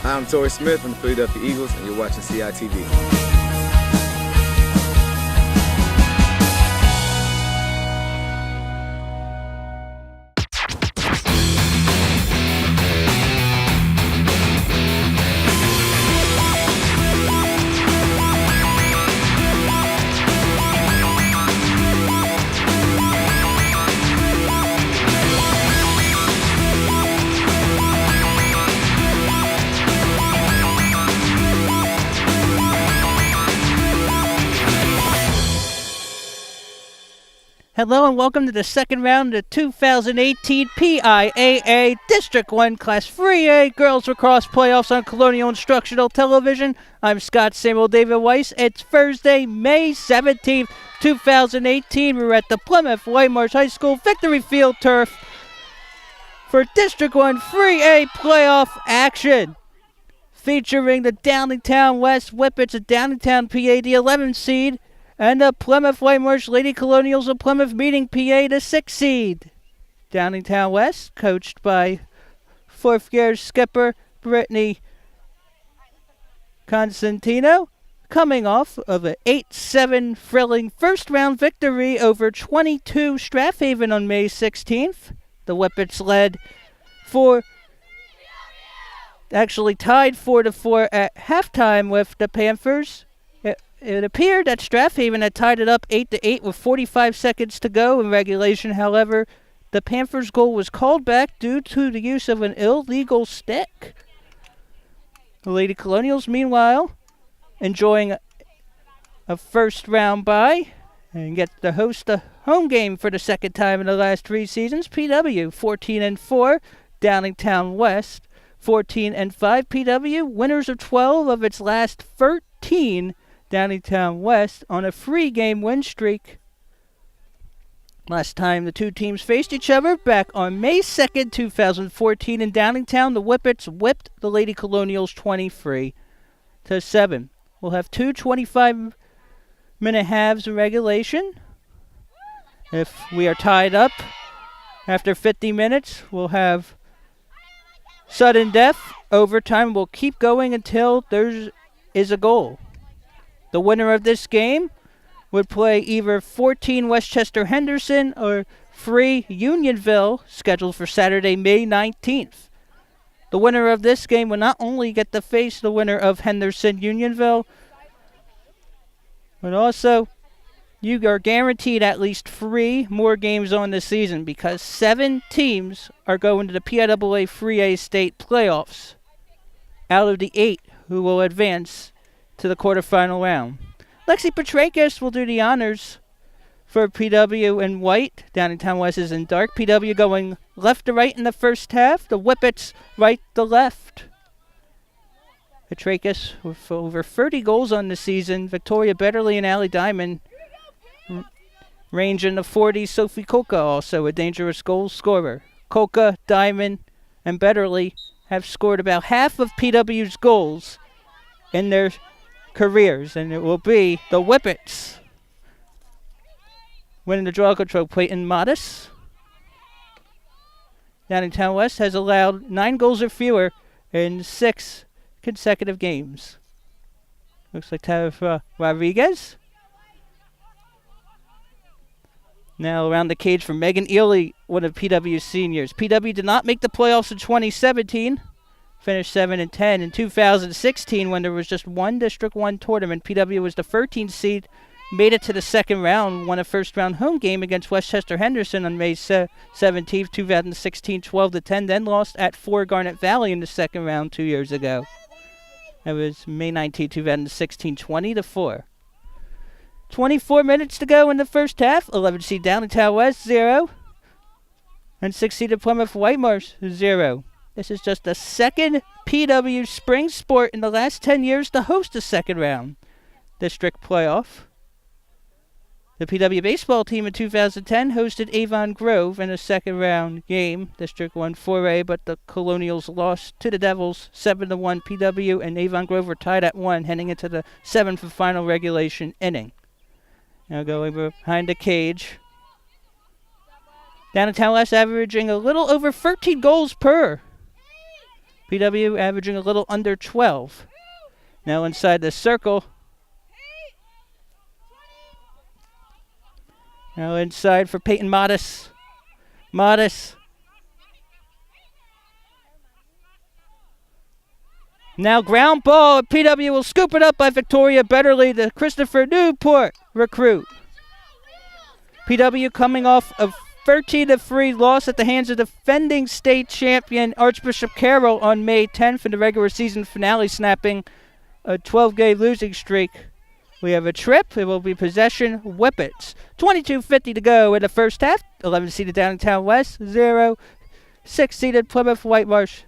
I'm Torrey Smith from the Philadelphia Eagles, and you're watching CITV. Hello and welcome to the second round of the 2018 PIAA District 1 Class 3A Girls Lacrosse Playoffs on Colonial Instructional Television. I'm Scott Samuel David Weiss. It's Thursday, May 17th, 2018. We're at the Plymouth Whitemarsh High School Victory Field Turf for District 1 3A Playoff action. Featuring the Downingtown West Whippets of Downingtown, PA, the 11th seed, and the Plymouth Whitemarsh Lady Colonials of Plymouth meeting PA, the 6th seed. Downingtown West, coached by fourth-year skipper Brittany Constantino, coming off of an 8-7 thrilling first-round victory over 22 Strathaven on May 16th. The Whippets led tied 4-4 at halftime with the Panthers. It appeared that Strathaven had tied it up 8-8 with 45 seconds to go in regulation. However, the Panthers' goal was called back due to the use of an illegal stick. The Lady Colonials, meanwhile, enjoying a first-round bye and get to host a home game for the second time in the last 3 seasons. PW 14-4, Downingtown West 14-5. PW winners of 12 of its last 13. Downingtown West on a 3-game win streak. Last time the two teams faced each other back on May 2nd, 2014 in Downingtown, the Whippets whipped the Lady Colonials 23-7. We'll have two 25-minute halves in regulation. If we are tied up after 50 minutes, we'll have sudden death. Overtime will keep going until there is a goal. The winner of this game would play either 14 Westchester Henderson or 3 Unionville, scheduled for Saturday, May 19th. The winner of this game will not only get to face the winner of Henderson Unionville, but also you are guaranteed at least 3 more games on the season because 7 teams are going to the PIAA 3A state playoffs out of the 8 who will advance to the quarterfinal round. Lexi Petrakis will do the honors for PW in white. Downingtown West is in dark. PW going left to right in the first half. The Whippets right to left. Petrakis with over 30 goals on the season. Victoria Betterly and Allie Diamond range in the 40s. Sophie Kolka also a dangerous goal scorer. Kolka, Diamond, and Betterly have scored about half of PW's goals in their careers, and it will be the Whippets winning the draw control. Clayton Modis. Downingtown West has allowed 9 goals or fewer in 6 consecutive games. Looks like Tara Rodriguez. Now around the cage for Megan Ely, one of PW's seniors. PW did not make the playoffs in 2017. Finished 7-10 in 2016 when there was just one District 1 tournament. PW was the 13th seed, made it to the second round, won a first-round home game against Westchester Henderson on May 17th, 2016, 12-10, then lost at 4 Garnet Valley in the second round 2 years ago. That was May 19, 2016, 20-4. 24 minutes to go in the first half. 11 seed Downingtown West, 0. And 6 seed Plymouth Whitemarsh, 0. This is just the second PW spring sport in the last 10 years to host a second round district playoff. The PW baseball team in 2010 hosted Avon Grove in a second round game, District 1 4A, but the Colonials lost to the Devils 7-1. PW and Avon Grove were tied at 1 heading into the 7th and final regulation inning. Now going behind the cage. Downingtown West averaging a little over 13 goals per. PW averaging a little under 12. Now inside the circle. Now inside for Peyton Modis. Modis. Now ground ball. PW will scoop it up by Victoria Betterly, the Christopher Newport recruit. PW coming off a 13-3 loss at the hands of defending state champion Archbishop Carroll on May 10th in the regular season finale, snapping a 12-game losing streak. We have a trip. It will be possession Whippets. 22:50 to go in the first half. 11-seeded Downingtown West, 0. 6-seeded Plymouth Whitemarsh,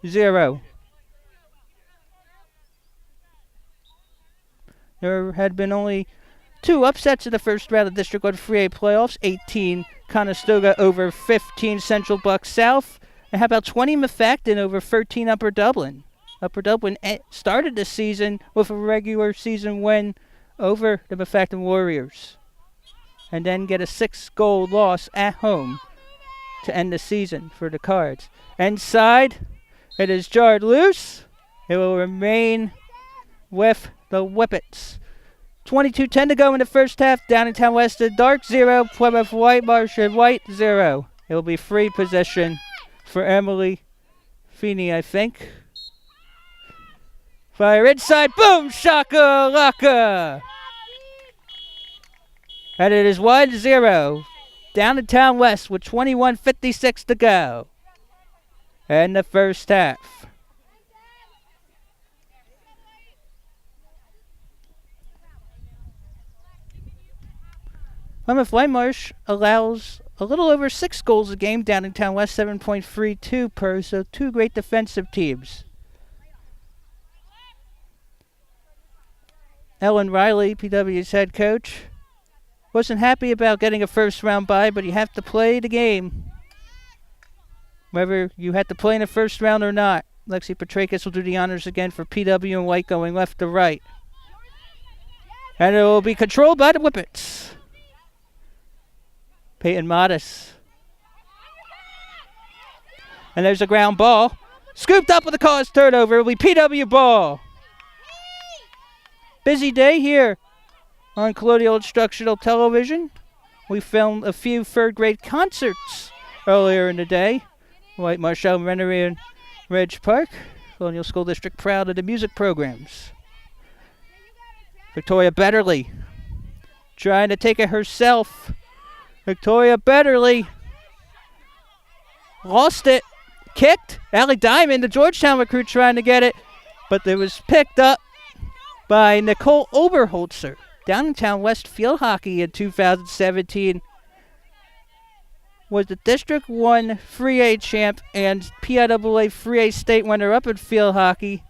0. There had been only 2 upsets in the first round of District 1 3A playoffs. 18 Conestoga over 15 Central Bucks South. And how about 20 Mafacton over 13 Upper Dublin? Upper Dublin started the season with a regular season win over the Mafacton Warriors. And then get a 6-goal loss at home to end the season for the Cards. Inside, it is jarred loose. It will remain with the Whippets. 22:10 to go in the first half. Downingtown West at dark, 0. Plymouth Whitemarsh at white, 0. It will be free possession for Emily Feeney, I think. Fire inside, boom, shaka laka. And it is 1-0. Downingtown West with 21:56 to go in the first half. Plymouth Whitemarsh allows a little over 6 goals a game. Downingtown West 7.32 per, so 2 great defensive teams. Ellen Riley, PW's head coach, wasn't happy about getting a first round bye, but you have to play the game. Whether you had to play in the first round or not. Lexi Petrakis will do the honors again for PW and White going left to right. And it will be controlled by the Whippets. Peyton Modis. And there's a ground ball. Scooped up with a caused turnover. It will be PW ball. Busy day here on Colonial Instructional Television. We filmed a few third-grade concerts earlier in the day. White Marshall, Rennery, and Ridge Park. Colonial School District proud of the music programs. Victoria Betterly trying to take it herself. Victoria Betterly lost it, kicked. Allie Diamond, the Georgetown recruit, trying to get it, but it was picked up by Nicole Oberholzer. Downingtown West Field Hockey in 2017 was the District 1 3A champ and PIAA 3A state runner-up in field hockey.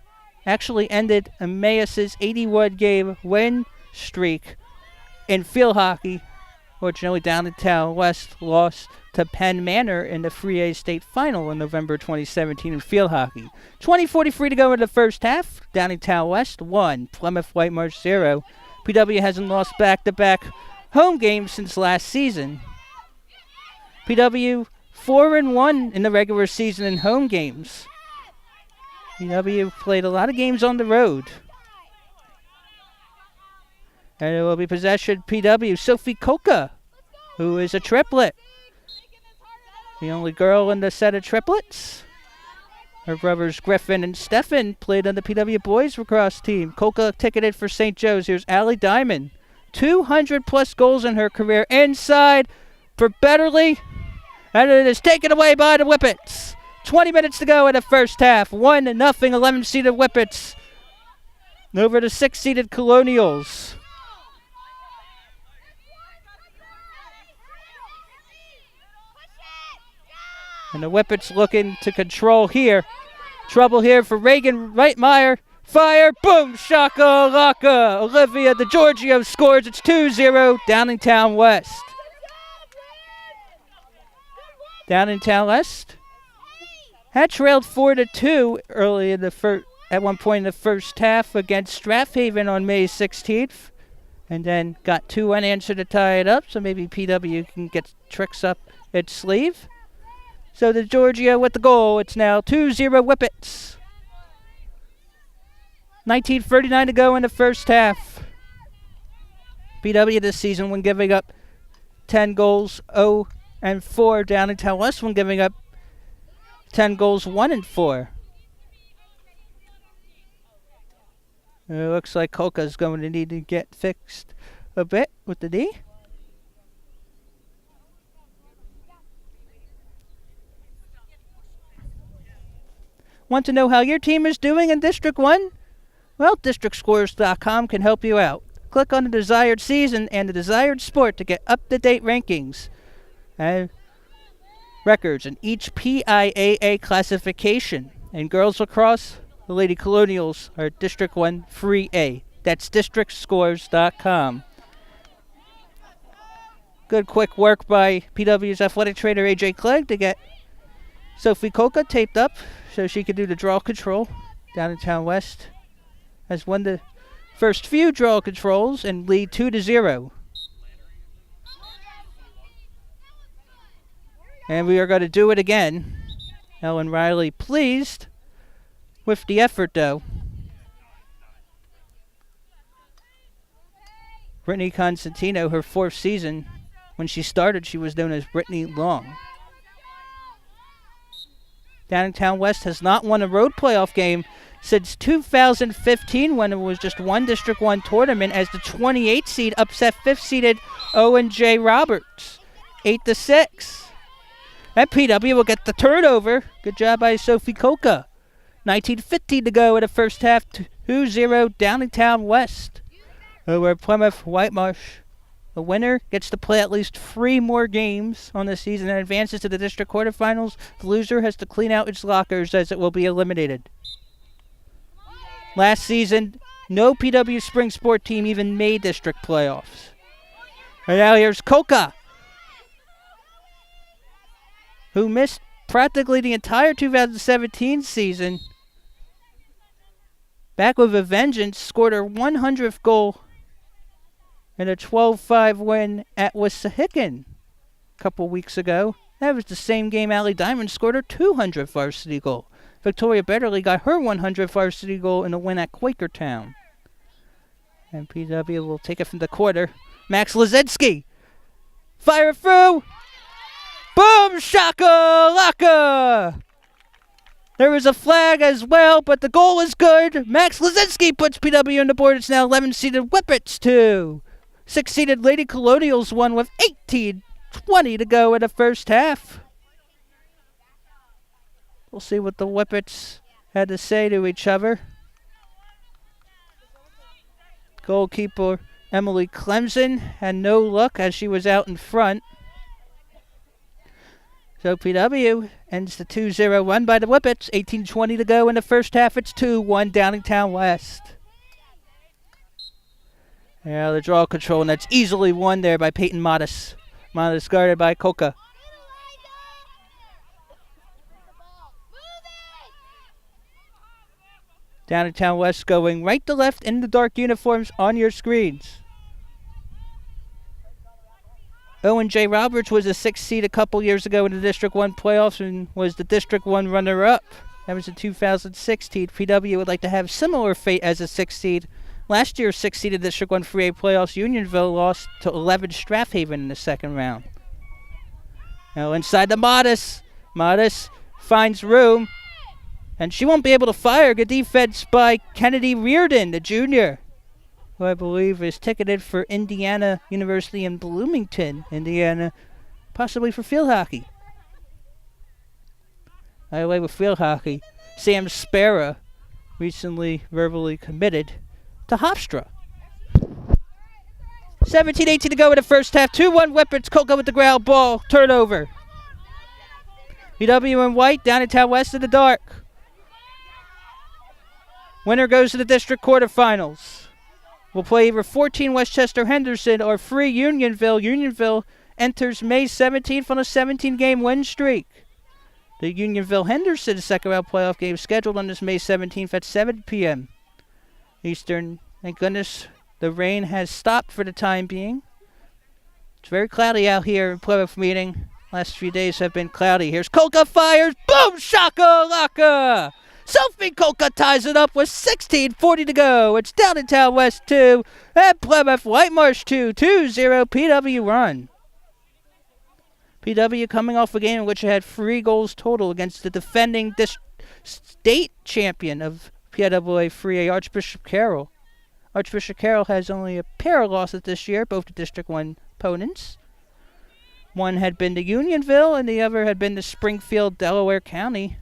Actually ended Emmaus's 81-game win streak in field hockey. Fortunately, Downingtown West lost to Penn Manor in the 3A state final in November 2017 in field hockey. 20:43 to go in the first half. Downingtown West 1, Plymouth Whitemarsh 0. PW hasn't lost back-to-back home games since last season. PW 4-1 in the regular season in home games. PW played a lot of games on the road. And it will be possession PW. Sophie Koka, who is a triplet. The only girl in the set of triplets. Her brothers Griffin and Stefan played on the PW boys lacrosse team. Koka ticketed for St. Joe's. Here's Allie Diamond. 200-plus goals in her career. Inside for Betterly. And it is taken away by the Whippets. 20 minutes to go in the first half. 1-0, 11-seeded Whippets over the 6-seeded Colonials. And the Whippets looking to control here. Trouble here for Reagan Reitmeyer. Fire, boom, shaka laka. Olivia DeGiorgio scores. It's 2-0, Downingtown West. Downingtown West had trailed 4-2 early in the at one point in the first half against Strathaven on May 16th. And then got 2 unanswered to tie it up, so maybe PW can get tricks up its sleeve. So the Georgia with the goal. It's now 2-0 Whippets. 19:39 to go in the first half. PW this season when giving up 10 goals, 0 and 4. Downingtown West when giving up 10 goals, 1 and 4. It looks like Kolka's going to need to get fixed a bit with the knee. Want to know how your team is doing in District 1? Well, DistrictScores.com can help you out. Click on the desired season and the desired sport to get up-to-date rankings and records in each PIAA classification. In girls lacrosse, the Lady Colonials are District 1 Free A. That's DistrictScores.com. Good quick work by PW's athletic trainer AJ Clegg to get Sophie Kolka taped up so she could do the draw control. Downingtown West has won the first few draw controls and lead 2-0. And we are going to do it again. Ellen Riley pleased with the effort, though. Brittany Constantino, her 4th season, when she started, she was known as Brittany Long. Downingtown West has not won a road playoff game since 2015 when it was just one District 1 tournament as the 28th seed upset 5th seeded Owen J. Roberts 8-6. And PW will get the turnover. Good job by Sophie Kolka. 19:15 to go in the first half. 2-0 Downingtown West over Plymouth Whitemarsh. The winner gets to play at least 3 more games on the season and advances to the district quarterfinals. The loser has to clean out its lockers as it will be eliminated. Last season, no PW spring sport team even made district playoffs. And now here's Kolka, who missed practically the entire 2017 season. Back with a vengeance, scored her 100th goal in a 12-5 win at Wissahickon a couple weeks ago. That was the same game Allie Diamond scored her 200th varsity goal. Victoria Betterly got her 100th varsity goal in a win at Quakertown. And PW will take it from the quarter. Max Lazinski. Fire it through. Boom! Shaka-laka! There was a flag as well, but the goal is good. Max Lazinski puts PW on the board. It's now 11-seeded Whippets 2. 6-seeded Lady Colonials 1 with 18:20 to go in the first half. We'll see what the Whippets had to say to each other. Goalkeeper Emily Clemson had no luck as she was out in front. So PW ends the 2-0 run by the Whippets. 18:20 to go in the first half. It's 2-1 Downingtown West. Yeah, the draw control, and that's easily won there by Peyton Modis. Modis guarded by Kolka. Downingtown West going right to left in the dark uniforms on your screens. Owen J. Roberts was a 6th seed a couple years ago in the District 1 playoffs and was the District 1 runner-up. That was in 2016. PW would like to have similar fate as a 6th seed. Last year's 6th seed in District 1 3A playoffs, Unionville lost to 11 Strathaven in the second round. Now inside the Modis. Modis finds room. And she won't be able to fire. Good defense by Kennedy Reardon, the junior, who I believe is ticketed for Indiana University in Bloomington, Indiana, possibly for field hockey. By the way, with field hockey, Sam Sparrow recently verbally committed to Hofstra. 17-18 to go in the first half. 2-1 Whippets. Kolka with the ground ball. Turnover. PW in white. Downingtown West in the dark. Winner goes to the district quarterfinals. We'll play either 14 Westchester Henderson or 3 Unionville. Unionville enters May 17th on a 17-game win streak. The Unionville Henderson second round playoff game scheduled on this May 17th at 7 p.m. Eastern. Thank goodness the rain has stopped for the time being. It's very cloudy out here in Plymouth Meeting. Last few days have been cloudy. Here's Kolka fires. Boom! Shaka-laka! Sophie Kolka ties it up with 16:40 to go. It's Downingtown West 2 and Plymouth Whitemarsh 2. 2-0 PW run. PW coming off a game in which it had 3 goals total against the defending state champion of PIAA 3A, Archbishop Carroll. Archbishop Carroll has only a pair of losses this year, both to District 1 opponents. One had been to Unionville and the other had been to Springfield, Delaware County.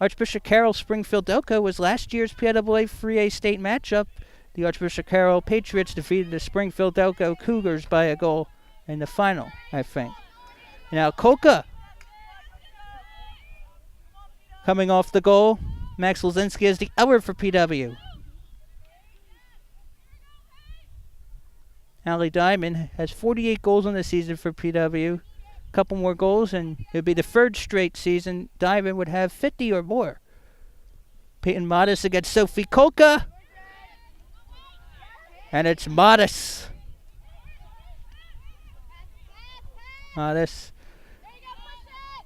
Archbishop Carroll Springfield Delco was last year's PIAA 3A state matchup. The Archbishop Carroll Patriots defeated the Springfield Delco Cougars by a goal in the final, I think. Now Kolka coming off the goal. Max Lazinski is the other for PW. Allie Diamond has 48 goals on the season for PW. A couple more goals and it would be the 3rd straight season Diamond would have 50 or more. Peyton Modest against Sophie Kolka. And it's Modest. Modest.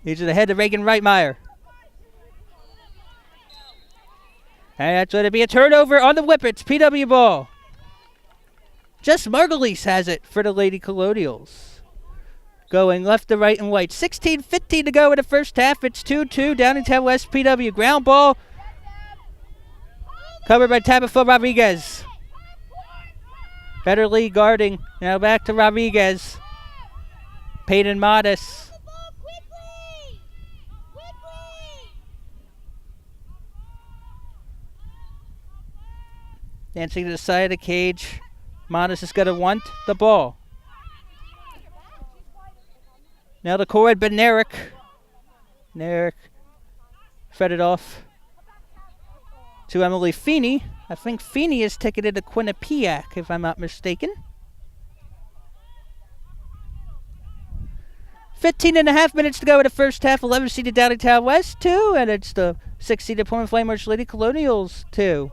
These are the head of Reagan Reitmeyer. And that's going to be a turnover on the Whippets. PW ball. Jess Margulies has it for the Lady Colonials. Going left to right and white. 16:15 to go in the first half. It's 2-2. Downingtown West PW. Ground ball. Covered by Tabitha Rodriguez. Better lead guarding. Now back to Rodriguez. Peyton Modest. Dancing to the side of the cage. Modest is going to want the ball. Now the core had been Nerick. Nerick fed it off to Emily Feeney. I think Feeney is ticketed to Quinnipiac, if I'm not mistaken. 15.5 minutes to go in the first half. 11 seeded Downingtown West 2, and it's the 6 seeded Plymouth Whitemarsh Lady Colonials 2.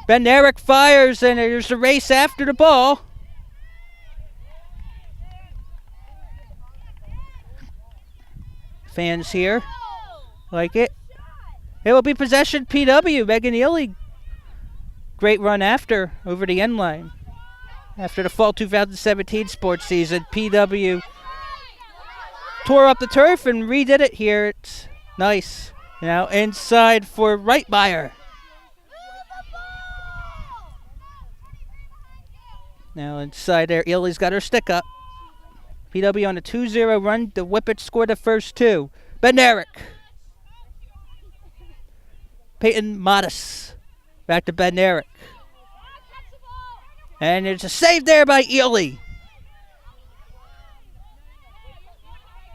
Ben Nerick fires, and there's a race after the ball. Fans here like it. It will be possession PW. Megan Ely, great run after over the end line. After the fall 2017 sports season, PW tore up the turf and redid it here. It's nice. Now inside for Reitmeyer. Now inside there, Ely's got her stick up. PW on a 2-0 run. The Whippets scored the first 2. Benerick. Peyton Modest. Back to Benerick. And it's a save there by Ely.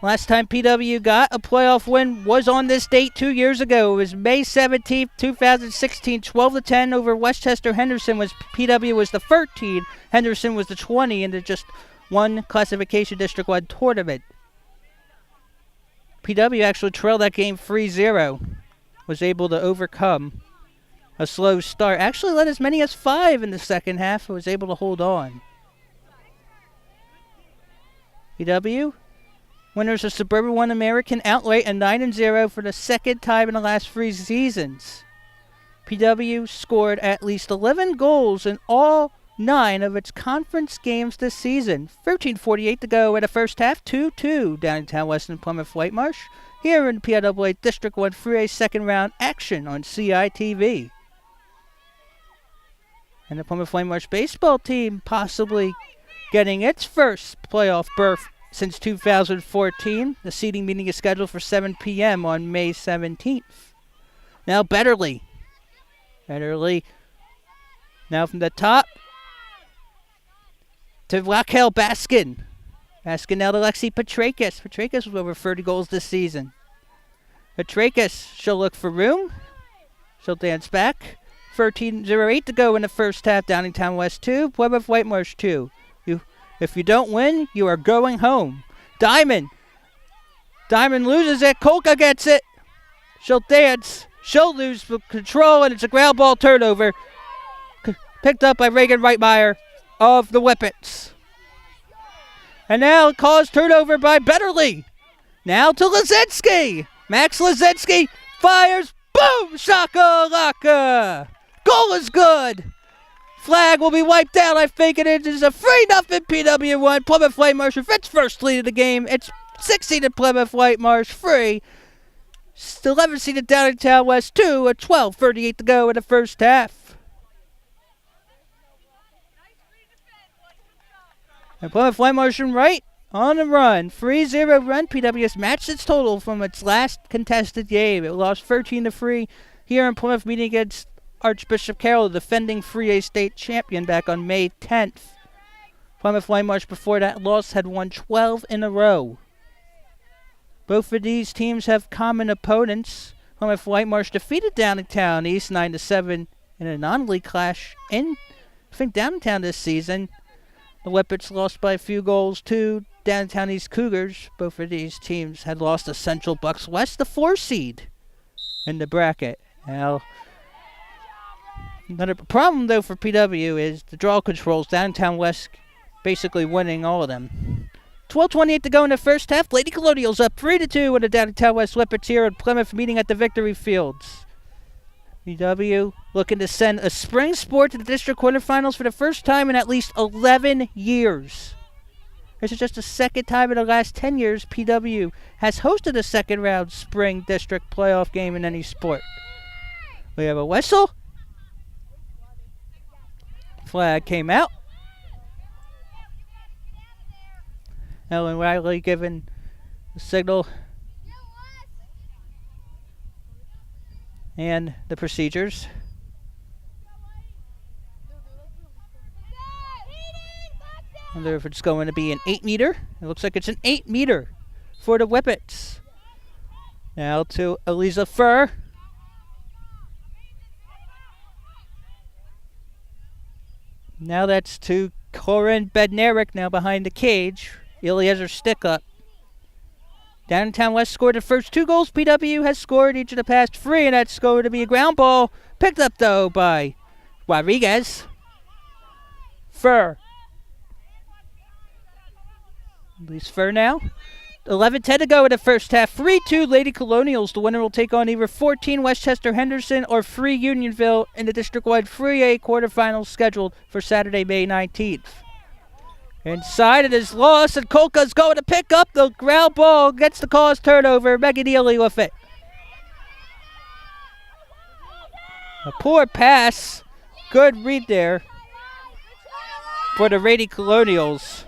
Last time PW got a playoff win was on this date 2 years ago. It was May 17th, 2016, 12-10 over Westchester. Henderson. PW was the 13. Henderson was the 20 into just one classification District 1 tournament. PW actually trailed that game 3-0. Was able to overcome a slow start. Actually led as many as 5 in the second half. Was able to hold on. PW winners of Suburban 1 American outright and 9-0 for the second time in the last 3 seasons. PW scored at least 11 goals in all 9 of its conference games this season. 13:48 to go in the first half. 2-2 Downingtown West and Plymouth Whitemarsh. Here in PIAA District 1 3A second round action on CITV. And the Plymouth Whitemarsh baseball team possibly getting its first playoff berth since 2014. The seeding meeting is scheduled for 7 p.m. on May 17th. Now Betterly. Betterly. Now from the top to Raquel Baskin. Baskin now to Lexi Petrakis. Petrakis with over 30 goals this season. Petrakis, she'll look for room. She'll dance back. 13:08 to go in the first half. Downingtown West 2, Plymouth Whitemarsh 2. If you don't win, you are going home. Diamond. Diamond loses it. Kolka gets it. She'll dance. She'll lose control, and it's a ground ball turnover. Picked up by Reagan Reitmeyer of the Whippets. And now caused turnover by Betterly. Now to Lazinski. Max Lazinski Fires. Boom! Shaka laka. Goal is good. Flag will be wiped out. I think it is a 3-0 PW1. Plymouth White Marsh with its first lead of the game. It's 6-seeded Plymouth White Marsh 3. 11-seeded Downingtown West 2. A 12:38 to go in the first half. And Plymouth White Marsh right on the run. 3-0 run. PWS matched its total from its last contested game. It lost 13-3 here in Plymouth, meeting against Archbishop Carroll, the defending 3A state champion, back on May 10th. Plymouth White Marsh before that loss had won 12 in a row. Both of these teams have common opponents. Plymouth White Marsh defeated Downingtown East 9-7 in a non-league clash in, I think, Downingtown this season. The Whippets lost by a few goals to Downingtown East Cougars. Both of these teams had lost to Central Bucks West, the 4 seed in the bracket. Now, another problem, though, for PW is the draw controls. Downingtown West basically winning all of them. 12:28 to go in the first half. Lady Colonials up 3-2 with the Downingtown West Whippets here at Plymouth, meeting at the Victory Fields. PW looking to send a spring sport to the district quarterfinals for the first time in at least 11 years. This is just the second time in the last 10 years PW has hosted a second round spring district playoff game in any sport. We have a whistle. Flag came out. Ellen Riley giving the signal and the procedures. I wonder if it's going to be an 8-meter. It looks like it's an 8-meter for the Whippets. Now to Eliza Furr. Now that's to Corinne Bednarik, now behind the cage. Illy has her stick up. Downingtown West scored the first 2 goals. PW has scored each of the past 3, and that's going to be a ground ball. Picked up, though, by Rodriguez. Furr. Leaves Furr now. 11:10 to go in the first half. 3-2 Lady Colonials. The winner will take on either 14 Westchester Henderson or 3 Unionville in the district-wide 3A quarterfinals scheduled for Saturday, May 19th. Inside, it is lost, and Kolka's going to pick up the ground ball. Gets the cause turnover. Megan Ely with it. A poor pass. Good read there for the Lady Colonials.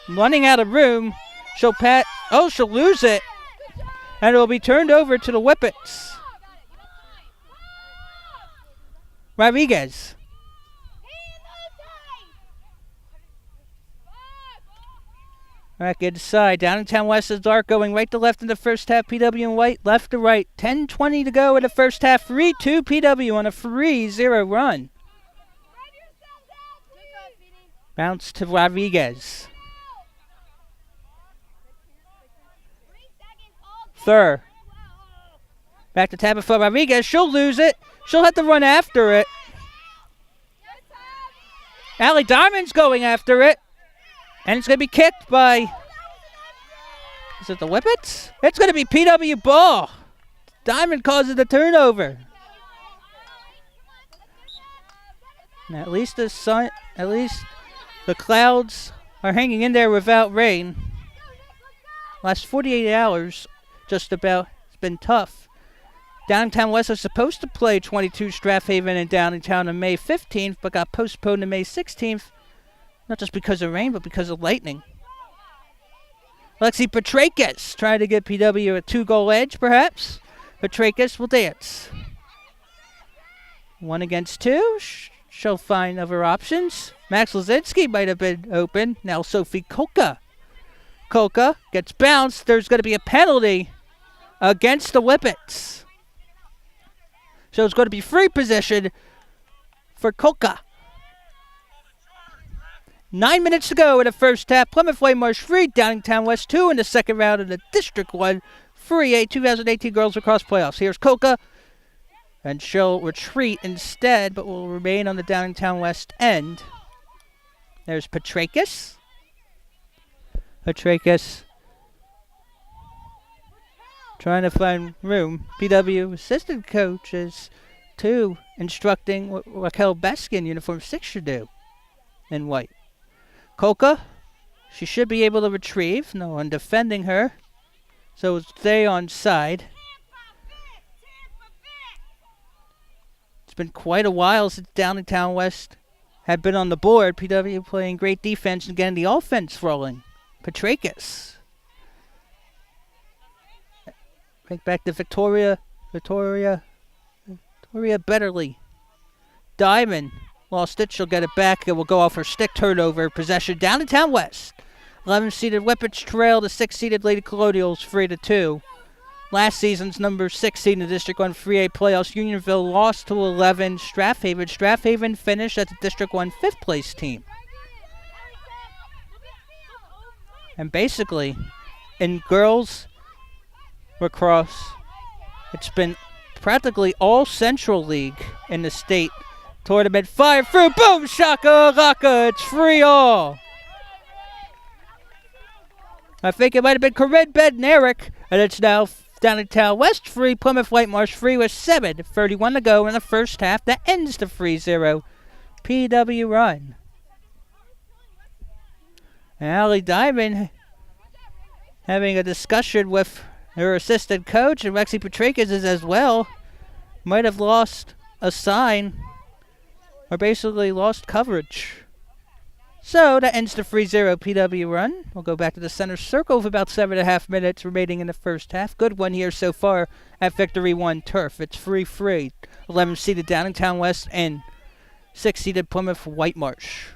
Running out of room. She'll lose it. And it will be turned over to the Whippets. Rodriguez. Back inside. Downingtown West is dark, going right to left in the first half. PW and White left to right. 10:20 to go in the first half. 3-2 PW on a 3-0 run. Bounce to Rodriguez. Third. Back to Tabitha Rodriguez. She'll lose it. She'll have to run after it. Allie Diamond's going after it. And it's going to be kicked by, is it the Whippets? It's going to be PW ball. Diamond causes the turnover. And at least the clouds are hanging in there without rain. Last 48 hours, just about, it's been tough. Downingtown West was supposed to play 22 Strathaven and Downingtown on May 15th, but got postponed to May 16th. Not just because of rain, but because of lightning. Lexi Petrakis trying to get PW a 2-goal edge, perhaps. Petrakis will dance. 1 against 2. She'll find other options. Max Lazinski might have been open. Now Sophie Kolka. Kolka gets bounced. There's going to be a penalty against the Whippets. So it's going to be free possession for Kolka. 9 minutes to go in the first half. Plymouth White Marsh 3, Downingtown West 2 in the second round of the District 1 3A 2018 Girls Lacrosse Playoffs. Here's Kolka, and she'll retreat instead, but will remain on the Downingtown West end. There's Petrakis. Petrakis trying to find room. PW assistant coach is instructing what Raquel Baskin, uniform 6, should do in white. Coca, she should be able to retrieve. No one defending her. So stay on side. It's been quite a while since Downingtown West had been on the board. PW playing great defense and getting the offense rolling. Petrakis. Back to Victoria Betterly. Diamond lost it. She'll get it back. It will go off her stick. Turnover. Possession. Downingtown West. 11-seeded Whippets trail the 6-seeded Lady Colonials 3-2. Last season's number 6 seed in the District 1 3A playoffs, Unionville lost to 11 Strathaven. Strathaven finished as the District 1 5th place team. And basically, in girls lacrosse, it's been practically all Central League in the state tournament. Fire through, boom, shaka, laka, it's free all. I think it might have been Corinne Bednarik, and it's now Downingtown West free, Plymouth Whitemarsh free with 7:31 to go in the first half. That ends the 3-0 PW run. And Allie Diamond having a discussion with her assistant coach, and Rexy Petrakis is as well. Might have lost a sign, or basically lost coverage. So that ends the 3-0 PW run. We'll go back to the center circle with about 7.5 minutes remaining in the first half. Good one here so far at Victory 1 Turf. It's 3-3. 11-seeded Downingtown West and 6-seeded Plymouth Whitemarsh.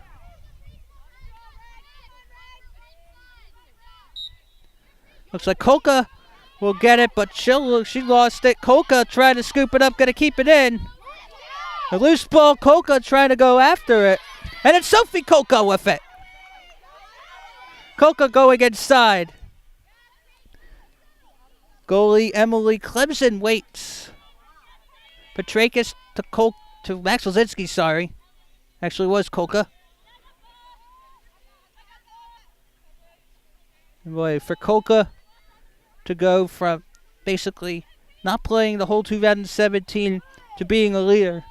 Looks like Coca will get it, but she lost it. Coca trying to scoop it up, going to keep it in. A loose ball, Coca trying to go after it. And it's Sophie Coca with it. Coca going inside. Goalie Emily Clemson waits. Petrakis to Max Lazinski, sorry. Actually was Coca. And boy, for Coca to go from basically not playing the whole 2017 to being a leader.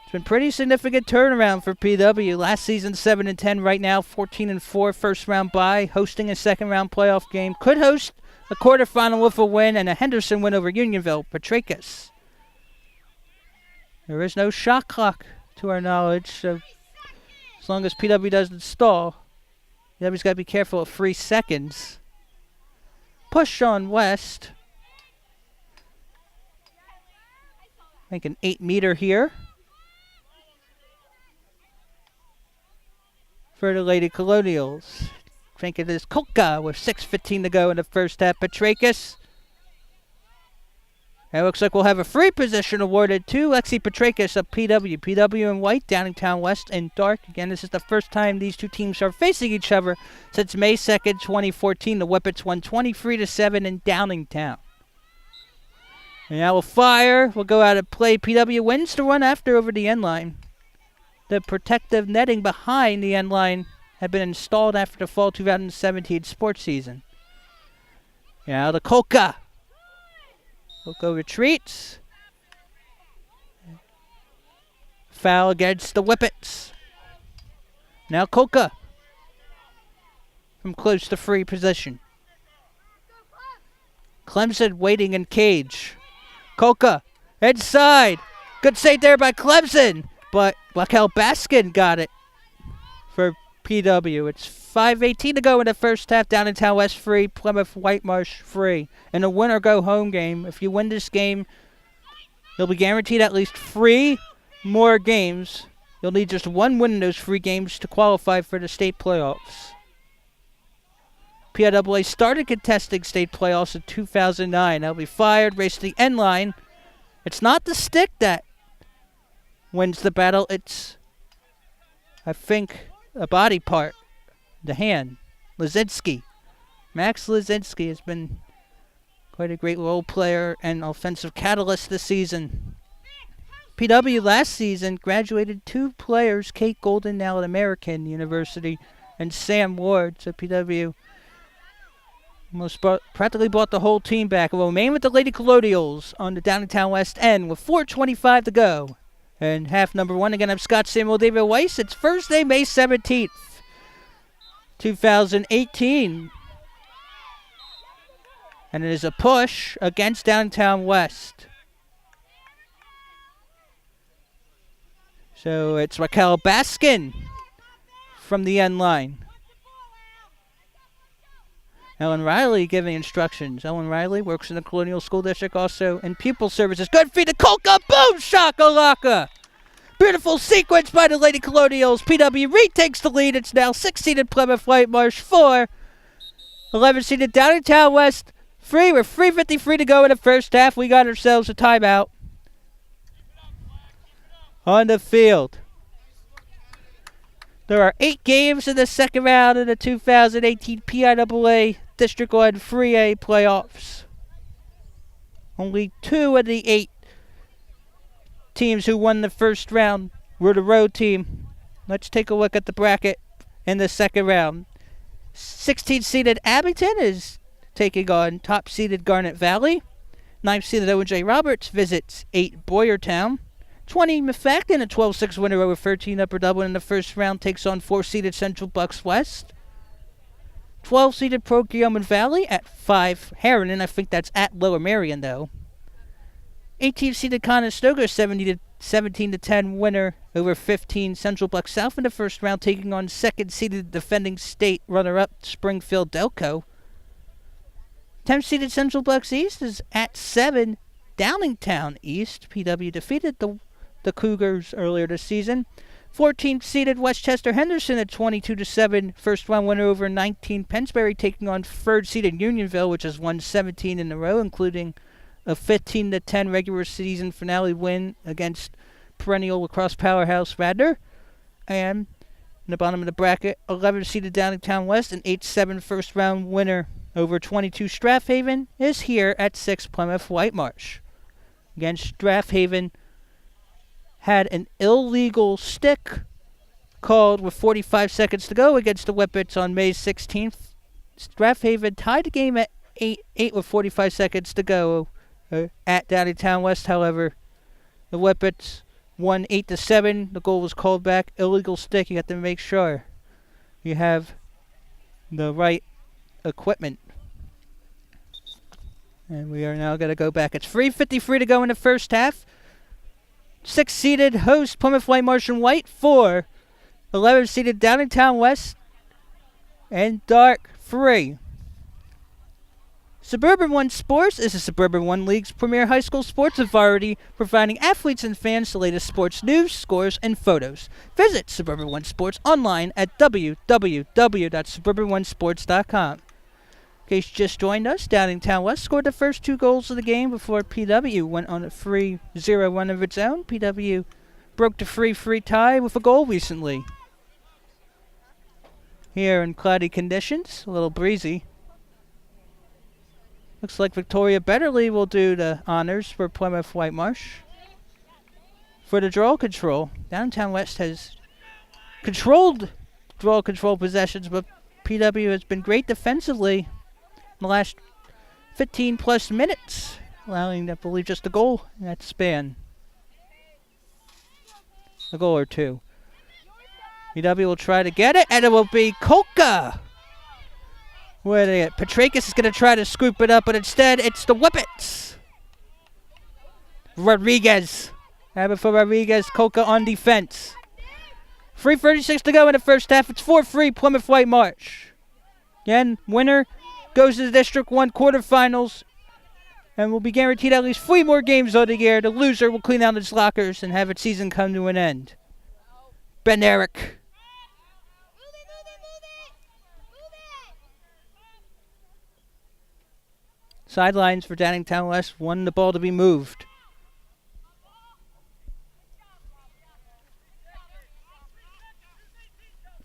It's been pretty significant turnaround for PW. Last season 7-10, right now 14-4, first round bye, hosting a second round playoff game. Could host a quarterfinal with a win and a Henderson win over Unionville. Petrakis. There is no shot clock to our knowledge, so as long as PW doesn't stall, PW's got to be careful of 3 seconds. Push on West. I think an 8-meter here for the Lady Colonials. I think it is Coca with 6:15 to go in the first half. Petrakis. It looks like we'll have a free position awarded to Lexi Petrakis of PW. PW in white, Downingtown West in dark. Again, this is the first time these two teams are facing each other since May 2nd, 2014. The Whippets won 23-7 in Downingtown. And now we'll fire. We'll go out and play. PW wins the run after over the end line. The protective netting behind the end line had been installed after the fall 2017 sports season. Now the Coca. Coca retreats. Foul against the Whippets. Now Coca from close to free position. Clemson waiting in cage. Coca inside. Good save there by Clemson. But Raquel Baskin got it for PW. It's 5:18 to go in the first half. Downingtown West free, Plymouth Whitemarsh free. In a win or go home game, if you win this game, you'll be guaranteed at least 3 more games. You'll need just 1 win in those 3 games to qualify for the state playoffs. PIAA started contesting state playoffs in 2009. They'll be fired, race to the end line. It's not the stick that wins the battle. It's, I think, a body part. The hand. Lazinski. Max Lazinski has been quite a great role player and offensive catalyst this season. PW last season graduated 2 players, Kate Golden, now at American University, and Sam Ward. So PW Practically brought the whole team back. It will remain with the Lady Colonials on the Downingtown West end with 4:25 to go. And half number 1 again, I'm Scott Samuel David Weiss. It's Thursday, May 17th, 2018. And it is a push against Downingtown West. So it's Raquel Baskin from the end line. Ellen Riley giving instructions. Ellen Riley works in the Colonial School District, also in Pupil Services. Good feed to Colca. Boom! Shakalaka! Beautiful sequence by the Lady Colonials. PW retakes the lead. It's now 6-seeded Plymouth White Marsh 4. 11-seeded Downingtown West 3. We're 3:53 to go in the first half. We got ourselves a timeout on the field. There are 8 games in the second round of the 2018 PIAA District 1 3A playoffs. Only 2 of the 8 teams who won the first round were the road team. Let's take a look at the bracket in the second round. 16-seeded Abington is taking on top-seeded Garnet Valley. 9th-seeded O.J. Roberts visits 8 Boyertown. 20 Mafacton, a 12-6 winner over 13 Upper Dublin in the first round, takes on 4-seeded Central Bucks West. 12-seeded Pro Guillemot Valley at 5 Harrinan. I think that's at Lower Marion, though. 18-seeded Conestoga, 17-10 winner over 15 Central Bucks South in the first round, taking on 2nd-seeded defending state runner-up Springfield Delco. 10th-seeded Central Bucks East is at 7 Downingtown East. PW defeated the Cougars earlier this season. 14th-seeded Westchester Henderson at 22-7. First round winner over 19 Pennsbury, taking on 3rd-seeded Unionville, which has won 17 in a row, including a 15-10 regular season finale win against perennial lacrosse powerhouse Radnor. And in the bottom of the bracket, 11th-seeded Downingtown West, an 8-7 first round winner over 22 Strathaven, is here at 6 Plymouth White Marsh. Again, Strathaven had an illegal stick called with 45 seconds to go against the Whippets on May 16th. Strathaven tied the game at 8 with 45 seconds to go at Downingtown West. However, the Whippets won 8-7. The goal was called back. Illegal stick. You have to make sure you have the right equipment. And we are now going to go back. It's 3:53 to go in the first half. 6-seeded host Plymouth White Marsh and White 4. 11-seeded Downingtown West and Dark 3. Suburban One Sports is the Suburban One League's premier high school sports authority, providing athletes and fans the latest sports news, scores, and photos. Visit Suburban One Sports online at www.suburban1sports.com. In case you just joined us, Downingtown West scored the first 2 goals of the game before PW went on a 3-0 run of its own. PW broke the 3-3 tie with a goal recently. Here in cloudy conditions, a little breezy. Looks like Victoria Betterly will do the honors for Plymouth White Marsh. For the draw control, Downingtown West has controlled draw control possessions, but PW has been great defensively in the last 15-plus minutes, allowing, I believe, just a goal in that span. A goal or 2. PW will try to get it, and it will be Kolka. Where are they at? Petrakis is going to try to scoop it up, but instead it's the Whippets. Rodriguez. Have it for Rodriguez. Kolka on defense. 3:36 to go in the first half. It's 4-3 Plymouth White Marsh. Again, winner goes to the District 1 quarterfinals and will be guaranteed at least 3 more games of the year. The loser will clean out its lockers and have its season come to an end. Ben Eric. Sidelines for Downingtown West. Won the ball to be moved.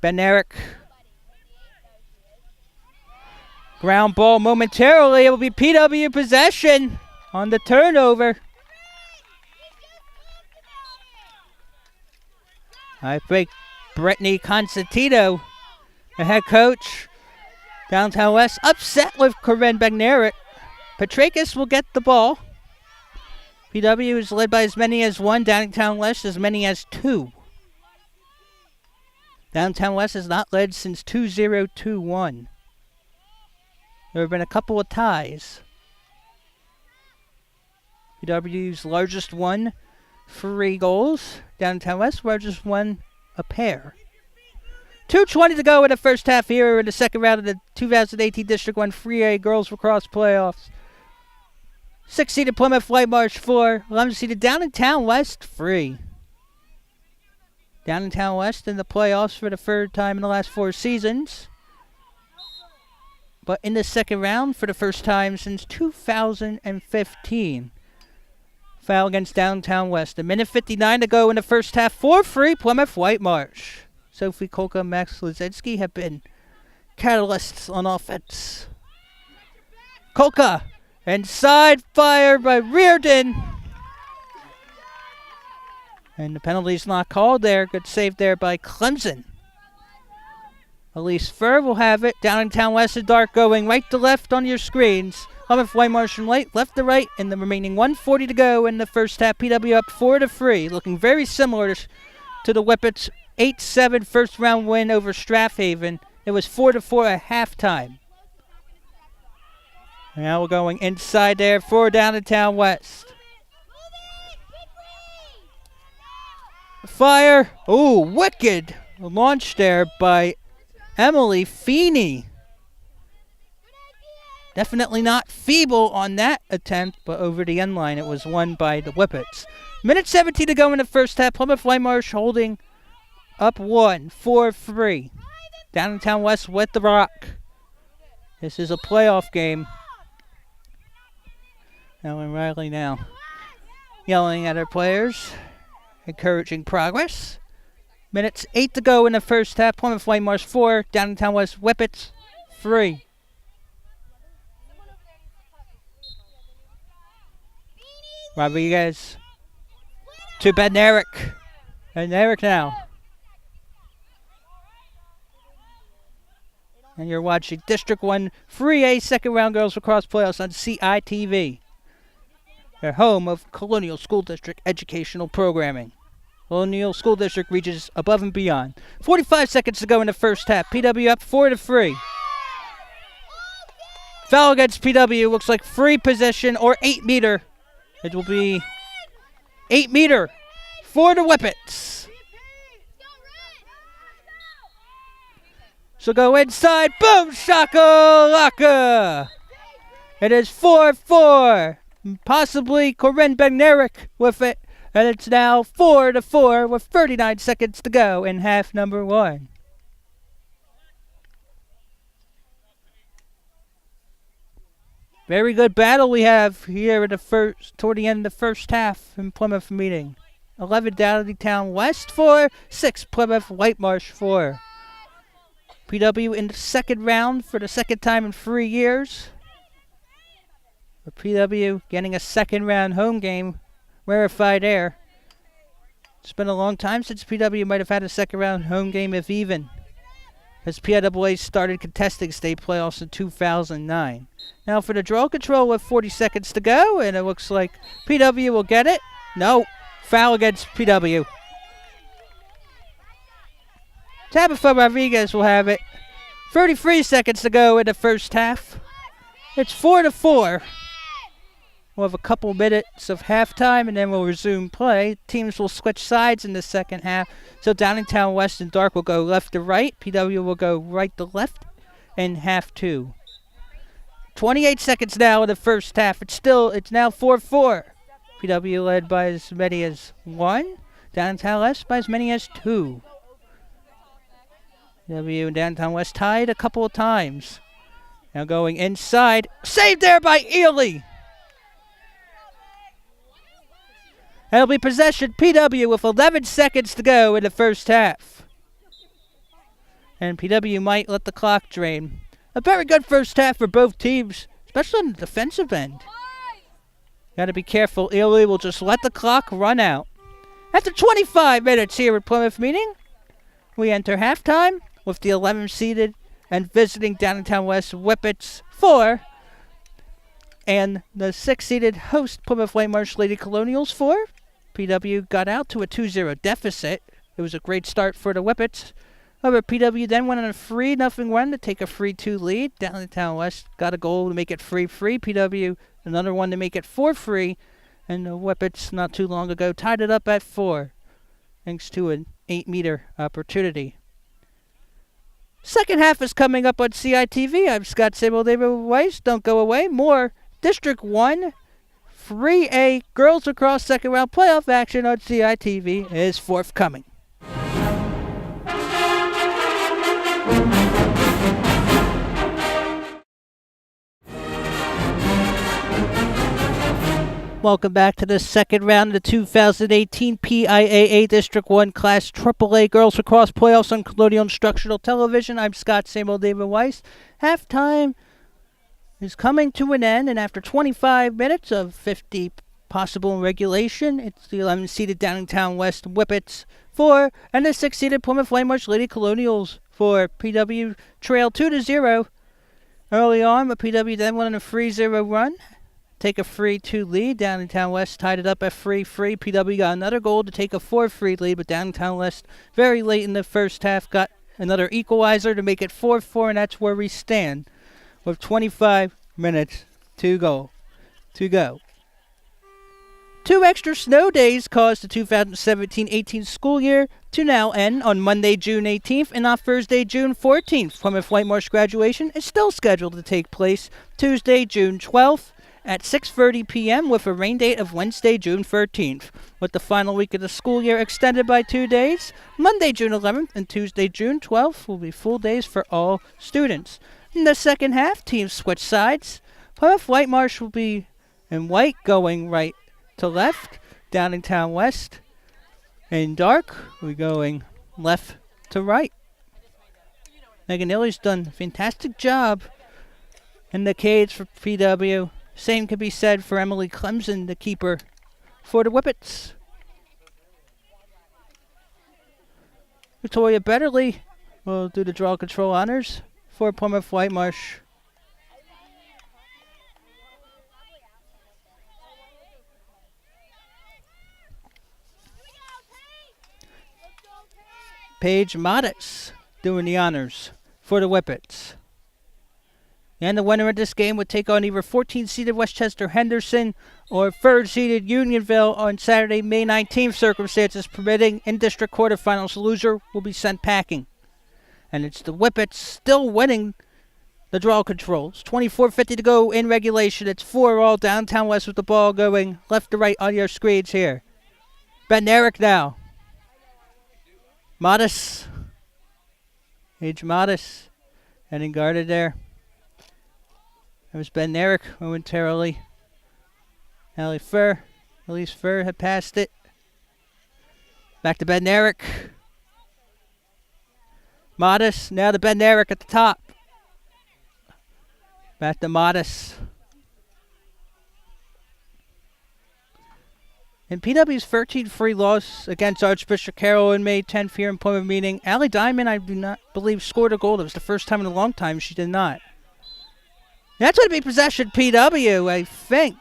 Ben Eric. Ground ball momentarily. It will be PW possession on the turnover. I think Brittany Constantino, the head coach, Downtown West upset with Corinne Bagnerik. Petrakis will get the ball. PW is led by as many as 1. Downingtown West as many as 2. Downtown West has not led since 2021. There have been a couple of ties. PW's largest one, 3 goals. Downtown West largest one, a pair. 2:20 to go in the first half here in the second round of the 2018 District 1 3A Girls Lacrosse Playoffs. 6-seeded Plymouth Whitemarsh 4, 11-seeded Downingtown West 3. Downingtown West in the playoffs for the 3rd time in the last 4 seasons. But in the second round for the first time since 2015. Foul against Downtown West. 1:59 to go in the first half. 4-3 Plymouth Whitemarsh. Sophie Kolka and Max Lizinski have been catalysts on offense. Kolka, inside fire by Reardon. And the penalty's not called there. Good save there by Clemson. Elise Furr will have it. Downingtown West and Dark going right to left on your screens. Plymouth Whitemarsh from left to right in the remaining 1:40 to go in the first half. PW up 4-3. Looking very similar to the Whippets 8-7 first round win over Strathaven. It was 4-4 at halftime. Now we're going inside there for Downingtown West. Fire. Ooh, wicked launch there by Emily Feeney. Definitely not feeble on that attempt, but over the end line it was won by the Whippets. 1:17 to go in the first half. Plymouth Whitemarsh holding up 4-3. Downingtown West with the rock. This is a playoff game. Ellen Riley now yelling at her players, encouraging progress. 8 to go in the first half. Plymouth Whitemarsh 4, Downingtown West Whippets 3. Rodriguez to Bednarik. Bednarik now. And you're watching District 1 3A Second Round Girls Lacrosse Playoffs on CITV. Their home of Colonial School District educational programming. Colonial School District reaches above and beyond. 45 seconds to go in the first half. PW up 4-3. Foul against PW. Looks like free possession or 8 meter. It will be 8 meter for the Whippets. So go inside. Boom, shakalaka. It is 4-4. Possibly Corinne Bagnerik with it. And it's now 4-4 with 39 seconds to go in half number 1. Very good battle we have here at toward the end of the first half in Plymouth meeting. 11 Downingtown West 4, 6 Plymouth Whitemarsh 4. PW in the second round for the second time in 3 years. For PW getting a second round home game, rarefied air. It's been a long time since PW might have had a second round home game, if even, as PIAA started contesting state playoffs in 2009. Now for the draw control with 40 seconds to go, and it looks like PW will get it. No, foul against PW. Tabitha Rodriguez will have it. 33 seconds to go in the first half. It's 4-4. We'll have a couple minutes of halftime, and then we'll resume play. Teams will switch sides in the second half. So Downingtown West and Dark will go left to right. PW will go right to left in half 2. 28 seconds now in the first half. It's now 4-4. PW led by as many as 1. Downingtown West by as many as 2. PW and Downingtown West tied a couple of times. Now going inside. Saved there by Ely. It'll be possession PW with 11 seconds to go in the first half. And PW might let the clock drain. A very good first half for both teams, especially on the defensive end. Got to be careful. Ely will just let the clock run out. After 25 minutes here at Plymouth meeting, we enter halftime with the 11-seeded and visiting Downingtown West Whippets 4. And the 6th-seeded host Plymouth Whitemarsh Lady Colonials 4. PW got out to a 2-0 deficit. It was a great start for the Whippets. However, PW then went on a 3-0 run to take a 3-2 lead. Downingtown West got a goal to make it 3-3. PW another one to make it 4-3. And the Whippets not too long ago tied it up at 4 thanks to an 8-meter opportunity. Second half is coming up on CITV. I'm Scott Sable, David Weiss. Don't go away. More District 1 3A Girls Lacrosse second round playoff action on CITV is forthcoming. Welcome back to the second round of the 2018 PIAA District 1 Class AAA Girls Lacrosse Playoffs on Colonial Instructional Television. I'm Scott Samuel David Weiss. Halftime is coming to an end, and after 25 minutes of 50 possible in regulation, it's the 11th-seeded Downingtown West Whippets 4 and the 6th-seeded Plymouth Whitemarsh Lady Colonials 4. PW trailed 2-0 early on, but PW then went on a 3-0 run. Take a 3-2 lead. Downingtown West tied it up at 3-3. PW got another goal to take a 4-3 lead, but Downingtown West very late in the first half got another equalizer to make it 4-4, and that's where we stand with 25 minutes to go. 2 extra snow days caused the 2017-18 school year to now end on Monday, June 18th, and on Thursday, June 14th. Plymouth Whitemarsh graduation is still scheduled to take place Tuesday, June 12th. At 6:30 p.m. with a rain date of Wednesday, June 13th. With the final week of the school year extended by 2 days, Monday, June 11th and Tuesday, June 12th will be full days for all students. In the second half, teams switch sides. Plymouth Whitemarsh will be in white going right to left. Downingtown West in dark, we're going left to right. Megan Illy's done a fantastic job in the cage for PW. Same can be said for Emily Clemson, the keeper for the Whippets. Victoria Betterly will do the draw control honors for Plymouth Whitemarsh. Paige Moditz doing the honors for the Whippets. And the winner of this game would take on either 14th-seeded Westchester Henderson or 3rd-seeded Unionville on Saturday, May 19th, circumstances permitting. In district quarterfinals, the loser will be sent packing. And it's the Whippets still winning the draw controls. 24:50 to go in regulation. It's 4-all. Downingtown West with the ball going left to right on your screens here. Ben Eric now. Modis. Age Modis. Heading guarded there. It was Ben Eric momentarily. Elise Fur had passed it. Back to Ben Eric. Modis. Now to Ben Eric at the top. Back to Modis. In PW's 13-3 loss against Archbishop Carroll in May 10th here in Plymouth meeting, Allie Diamond, I do not believe, scored a goal. It was the first time in a long time she did not. That's going to be possession PW, I think.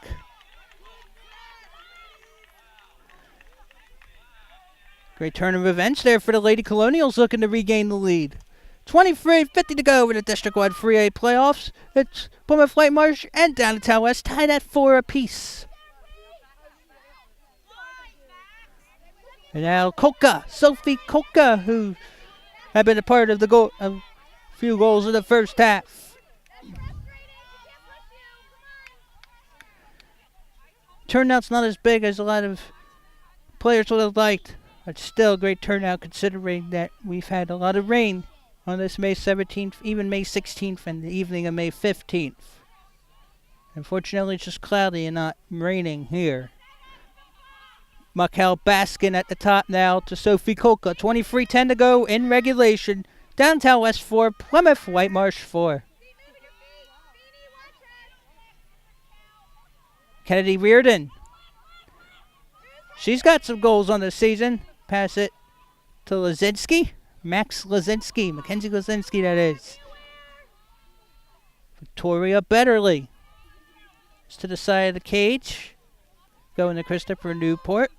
Great turn of events there for the Lady Colonials looking to regain the lead. 23:50 to go in the District 1 3A playoffs. It's Plymouth Whitemarsh and Downingtown West tied at 4 apiece. And now Sophie Koka, who had been a part of the few goals in the first half. Turnout's not as big as a lot of players would have liked, but still a great turnout considering that we've had a lot of rain on this May 17th, even May 16th, and the evening of May 15th. Unfortunately, it's just cloudy and not raining here. Makel Baskin at the top now to Sophie Koka. 23:10 to go in regulation. Downingtown West 4, Plymouth Whitemarsh 4. Kennedy Reardon. She's got some goals on the season. Pass it to Lazinski. Max Lazinski. Mackenzie Lazinski, that is. Victoria Betterly. It's to the side of the cage. Going to Christopher Newport.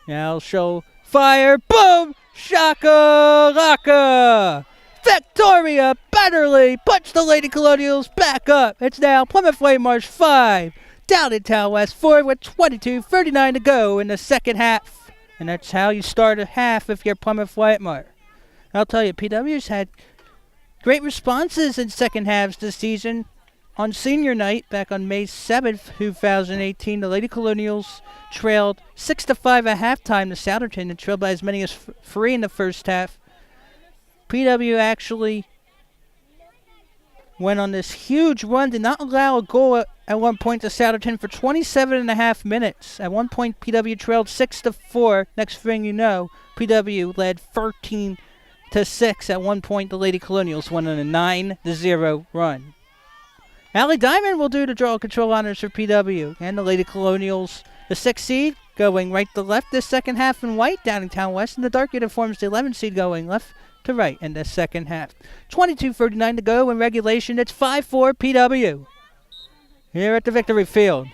Now she'll fire. Boom! Shaka Laka! Victoria Betterly puts the Lady Colonials back up. It's now Plymouth Whitemarsh 5. Downingtown West 4 with 22:39 to go in the second half. And that's how you start a half if you're Plymouth Whitemarsh. I'll tell you, PW's had great responses in second halves this season. On senior night, back on May 7th, 2018, the Lady Colonials trailed 6-5 at halftime to Souderton and trailed by as many as 3 in the first half. PW actually went on this huge run, did not allow a goal at one point to Souderton for 27.5 minutes. At one point, PW trailed 6-4. Next thing you know, PW led 13-6. At one point, the Lady Colonials went on a 9-0 run. Allie Diamond will do the draw control honors for PW. And the Lady Colonials, the 6th seed, going right to left this second half in white. Downingtown West, and the dark uniforms, the 11th seed, going left to right in the second half. 22:39 to go in regulation. It's 5-4 PW. Here at the Victory Field.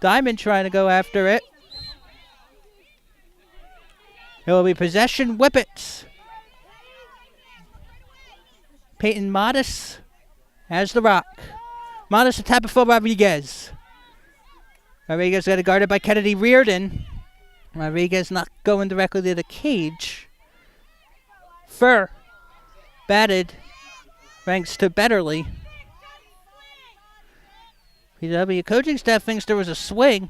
Diamond trying to go after it. It will be possession Whippets. Peyton Modis has the rock. Modis to tap it for Rodriguez. Rodriguez got it guarded by Kennedy Reardon. Rodriguez not going directly to the cage. Fur batted thanks to Betterly. PW coaching staff thinks there was a swing.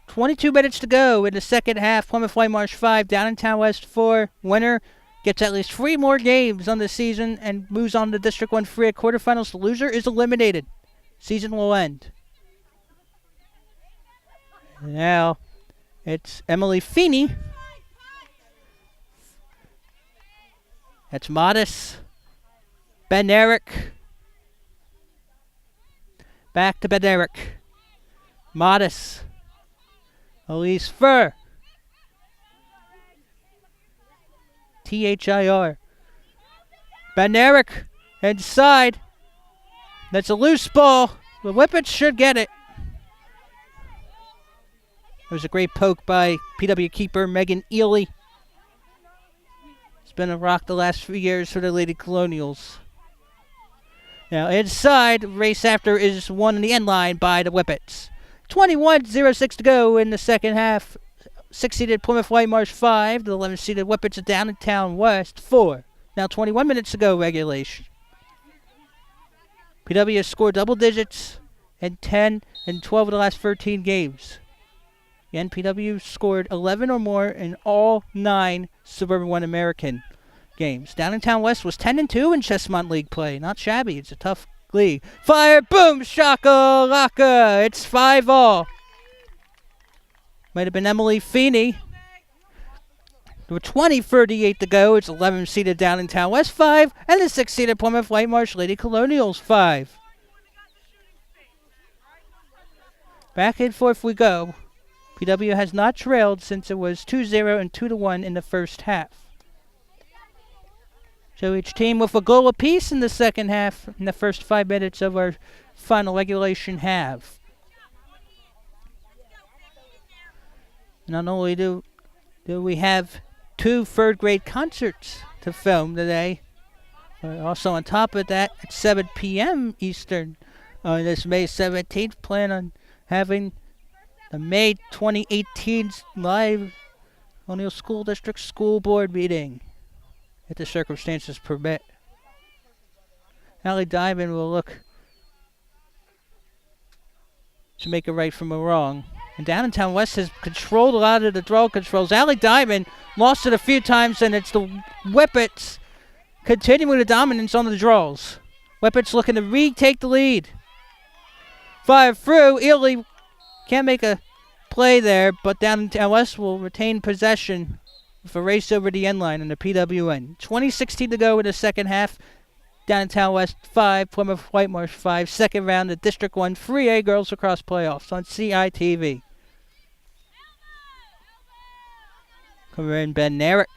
22 minutes to go in the second half. Plymouth Whitemarsh 5, Downingtown West 4. Winner gets at least 3 more games on the season and moves on to District 1 free at quarterfinals. The loser is eliminated. Season will end. Now it's Emily Feeney. That's Modis. Ben Eric. Back to Ben Eric. Modis. Elise Fur. THIR. Ben Eric inside. That's a loose ball. The Whippets should get it. It was a great poke by PW keeper Megan Ely. It's been a rock the last few years for the Lady Colonials. Now inside, race after is won in the end line by the Whippets. 21:06 to go in the second half. 6-seeded Plymouth Whitemarsh 5. The 11-seeded Whippets of Downingtown West 4. Now 21 minutes to go regulation. PW has scored double digits in 10 and 12 of the last 13 games. Again, PW scored 11 or more in all 9 Suburban 1 American games. Downingtown West was 10-2 in Chessmont League play. Not shabby. It's a tough league. Fire! Boom! Shaka Laka! It's 5-all. Might have been Emily Feeney. With 20:38 to go, it's 11-seeded Downingtown West 5 and the 6-seeded Plymouth Whitemarsh Lady Colonials 5. Back and forth we go. PW has not trailed since it was 2-0 and 2-1 in the first half. So each team with a goal apiece in the second half in the first 5 minutes of our final regulation half. Not only do we have 2 third-grade concerts to film today, but also on top of that, at 7 p.m. Eastern on this May 17th, plan on having the May 2018 live Colonial School District School Board meeting, if the circumstances permit. Allie Diamond will look to make a right from a wrong. And Downingtown West has controlled a lot of the draw controls. Allie Diamond lost it a few times, and it's the Whippets continuing the dominance on the draws. Whippets looking to retake the lead. Fire through. Ely can't make a play there, but Downingtown West will retain possession with a race over the end line in the PWN. 20:16 to go in the second half. Downingtown West 5, Plymouth Whitemarsh 5. Second round of District 1 3A Girls Lacrosse Playoffs on CITV. Coming in Ben Eric.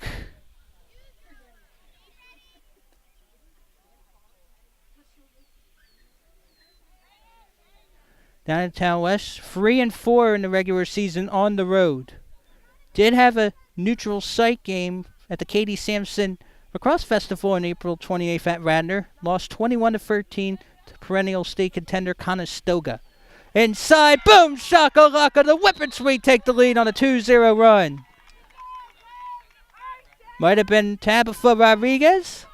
Downingtown West 3-4 in the regular season on the road. Did have a neutral site game at the Katie Sampson Lacrosse Festival on April 28th at Radnor. Lost 21-13 to perennial state contender Conestoga. Inside, boom, shakalaka, the Whippets retake the lead on a 2-0 run. Might have been Tabitha Rodriguez.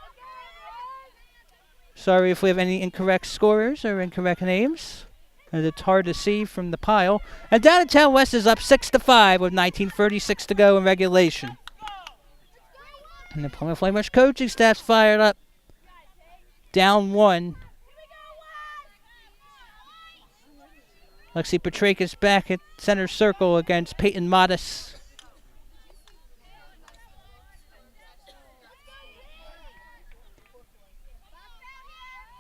Sorry if we have any incorrect scorers or incorrect names. And it's hard to see from the pile. And Downingtown West is up 6-5 with 19:36 to go in regulation. And the Plymouth Flamers coaching staff's fired up. Down 1. Lexi Petrakis back at center circle against Peyton Modis.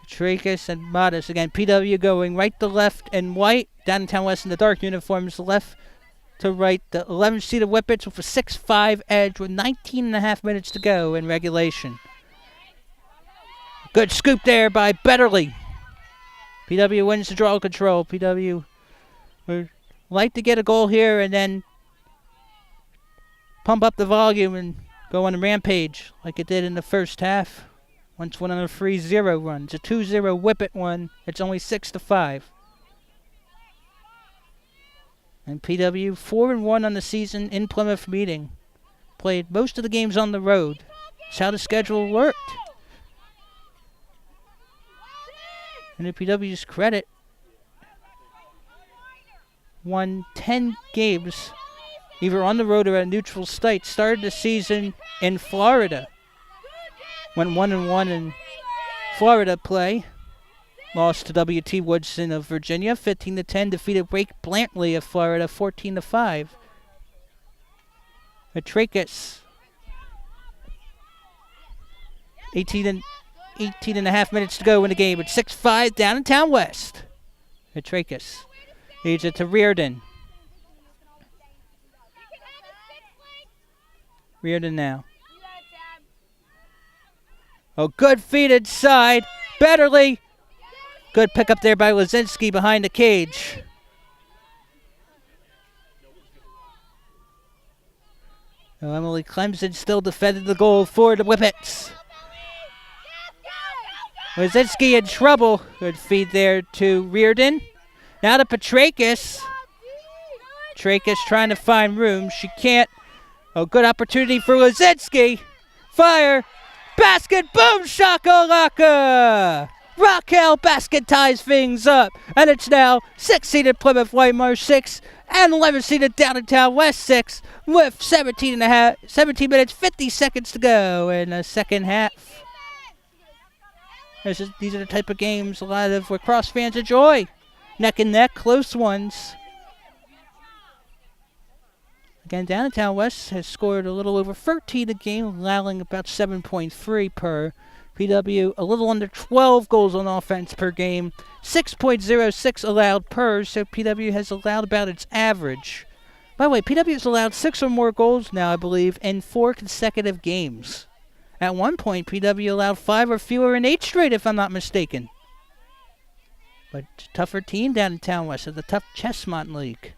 Petrakis and Modis again. PW going right to left and white. Downingtown West in the dark uniforms, left to right. The 11th seeded Whippets with a 6-5 edge with 19.5 minutes to go in regulation. Good scoop there by Betterly. PW wins the draw control. PW would like to get a goal here and then pump up the volume and go on a rampage like it did in the first half. Once went on a 3-0 run. It's a 2-0 Whippet one. It's only 6-5. And PW 4-1 on the season in Plymouth meeting. Played most of the games on the road. That's how the schedule worked. And to PW's credit, won 10 games either on the road or at neutral site. Started the season in Florida. Went 1-1 in Florida play. Lost to W.T. Woodson of Virginia, 15-10. Defeated Wake Blantley of Florida, 14-5. Petrakis, 18.5 minutes to go in the game. It's 6-5 Downingtown West. Petrakis leads it to Reardon. Reardon now. Oh, good feed inside. Betterly. Good pick up there by Lazinski behind the cage. Oh, Emily Clemson still defended the goal for the Whippets. Lazinski in trouble. Good feed there to Reardon. Now to Petrakis. Petrakis trying to find room. She can't. Oh, good opportunity for Lazinski. Fire. Basket, boom, shakalaka! Raquel Basket ties things up. And it's now 6-seeded Plymouth Weimar 6 and 11-seeded Downingtown West 6 with 17 minutes, 50 seconds to go in the second half. These are the type of games a lot of lacrosse fans enjoy. Neck and neck, close ones. Again, Downingtown West has scored a little over 13 a game, allowing about 7.3 per. PW a little under 12 goals on offense per game, 6.06 allowed per, so PW has allowed about its average. By the way, PW has allowed 6 or more goals now, I believe, in 4 consecutive games. At one point, PW allowed 5 or fewer in 8 straight, if I'm not mistaken. But it's a tougher team, Downingtown West, of the tough Chessmont League.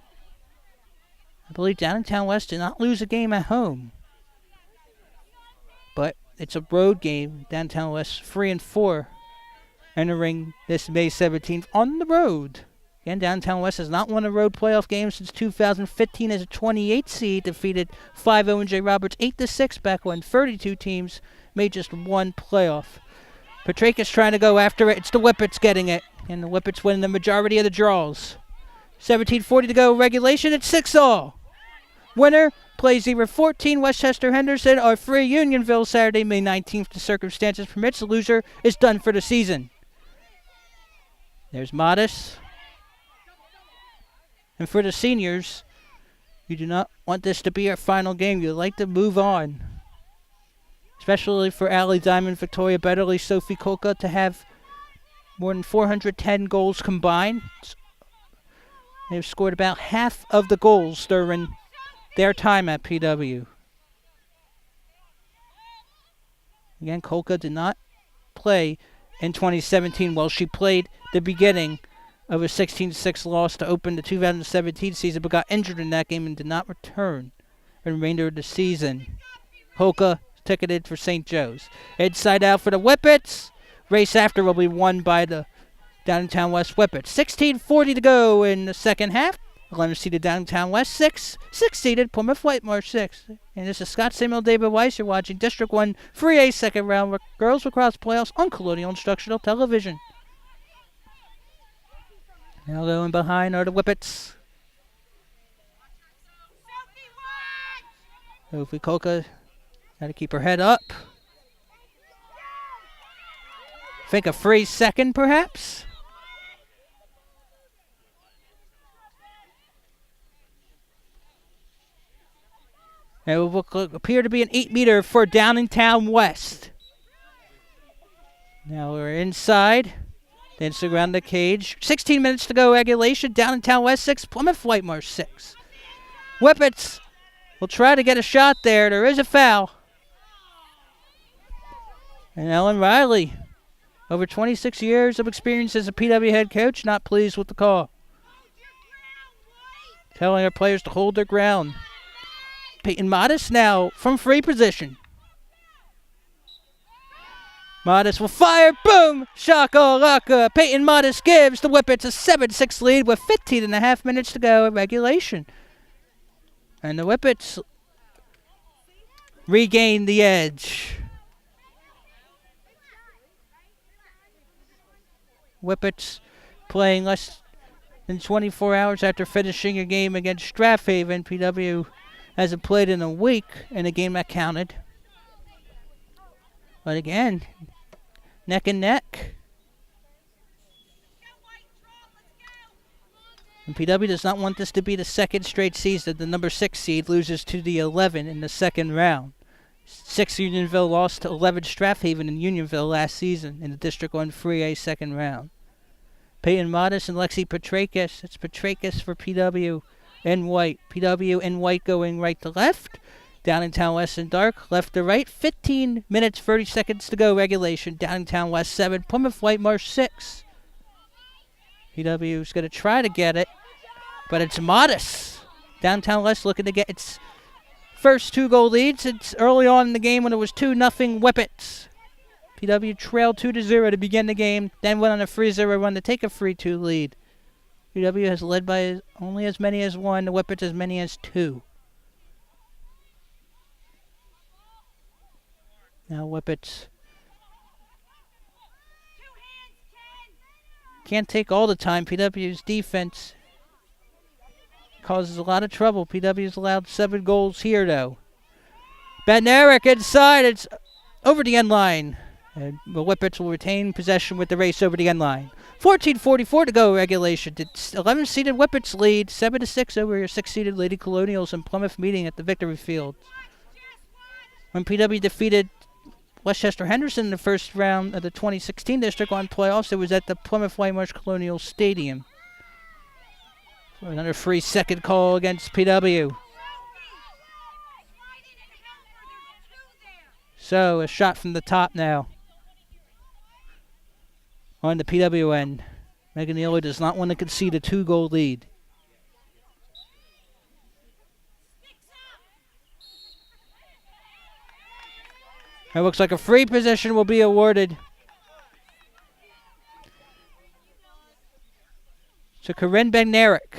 I believe Downingtown West did not lose a game at home. But it's a road game. Downingtown West 3-4 entering this May 17th on the road. Again, Downingtown West has not won a road playoff game since 2015 as a 28 seed. Defeated 5-0 J. Roberts 8-6 back when 32 teams made just one playoff. Petrakis trying to go after it. It's the Whippets getting it. And the Whippets win the majority of the draws. 17:40 to go regulation. It's 6-all. Winner plays either 14 Westchester Henderson or 3 Unionville Saturday, May 19th. The circumstances permits. The loser is done for the season. There's Modis. And for the seniors, you do not want this to be our final game. You'd like to move on. Especially for Allie Diamond, Victoria Betterly, Sophie Kolka to have more than 410 goals combined. They've scored about half of the goals during their time at PW. Again, Kolka did not play in 2017. Well, she played the beginning of a 16-6 loss to open the 2017 season, but got injured in that game and did not return for the remainder of the season. Hoka ticketed for St. Joe's. Inside out for the Whippets. Race after will be won by the Downingtown West Whippets. 16:40 to go in the second half. 11-seeded Downingtown West 6. 6-seeded Plymouth Whitemarsh 6. And this is Scott Samuel David Weiss. You're watching District 1 3A second round girls lacrosse playoffs on Colonial Instructional Television. Now going behind are the Whippets. Sophie Kolka got to keep her head up. Think a free second, perhaps? It will appear to be an 8-meter for Downingtown West. Now we're inside. Dancing around the cage. 16 minutes to go regulation. Downingtown West 6, Plymouth Whitemarsh 6. Whippets will try to get a shot there. There is a foul. And Ellen Riley, over 26 years of experience as a PW head coach, not pleased with the call. Telling our players to hold their ground. Peyton Modest now from free position. Modest will fire. Boom! Shakalaka. Peyton Modest gives the Whippets a 7-6 lead with 15.5 minutes to go in regulation. And the Whippets regain the edge. Whippets playing less than 24 hours after finishing a game against Strathaven. PW hasn't played in a week in a game that counted. But again, neck and neck. And PW does not want this to be the second straight season the number 6 seed loses to the 11 in the second round. 6 Unionville lost to 11 Strathaven in Unionville last season in the District 1 3A second round. Peyton Modest and Lexi Petrakis. It's Petrakis for PW in white. PW in white going right to left. Downingtown West in dark, left to right. 15 minutes, 30 seconds to go regulation. Downingtown West 7, Plymouth Whitemarsh 6. PW's going to try to get it, but it's Modest. Downtown West looking to get its first 2-goal leads. It's early on in the game when it was 2-0 Whippets. PW trailed 2-0 to begin the game, then went on a 3-0 run to take a 3-2 lead. PW has led by only as many as 1, the Whippets as many as 2. Now Whippets can't take all the time. PW's defense causes a lot of trouble. PW's allowed 7 goals here, though. Bednarik inside. It's over the end line. And the Whippets will retain possession with the race over the end line. 14:44 to go regulation. It's 11-seeded Whippets lead 7-6 over your 6-seeded Lady Colonials in Plymouth meeting at the Victory Field. When PW defeated Westchester Henderson in the first round of the 2016 District 1 playoffs, it was at the Plymouth Whitemarsh Colonial Stadium. So another free second call against PW. So a shot from the top now on the PW end. Megan Neely does not want to concede a 2-goal lead. It looks like a free position will be awarded to Corinne Bednarik.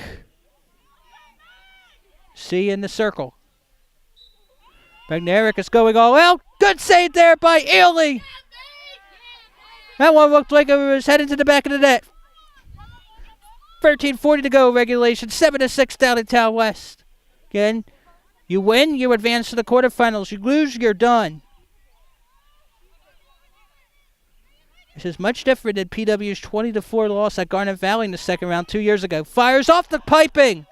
See in the circle. Bednarik is going all out. Good save there by Ely. That one looked like it was heading to the back of the net. 13:40 to go regulation. 7-6 Downingtown West. Again, you win, you advance to the quarterfinals. You lose, you're done. This is much different than PW's 20-4 loss at Garnet Valley in the second round 2 years ago. Fires off the piping.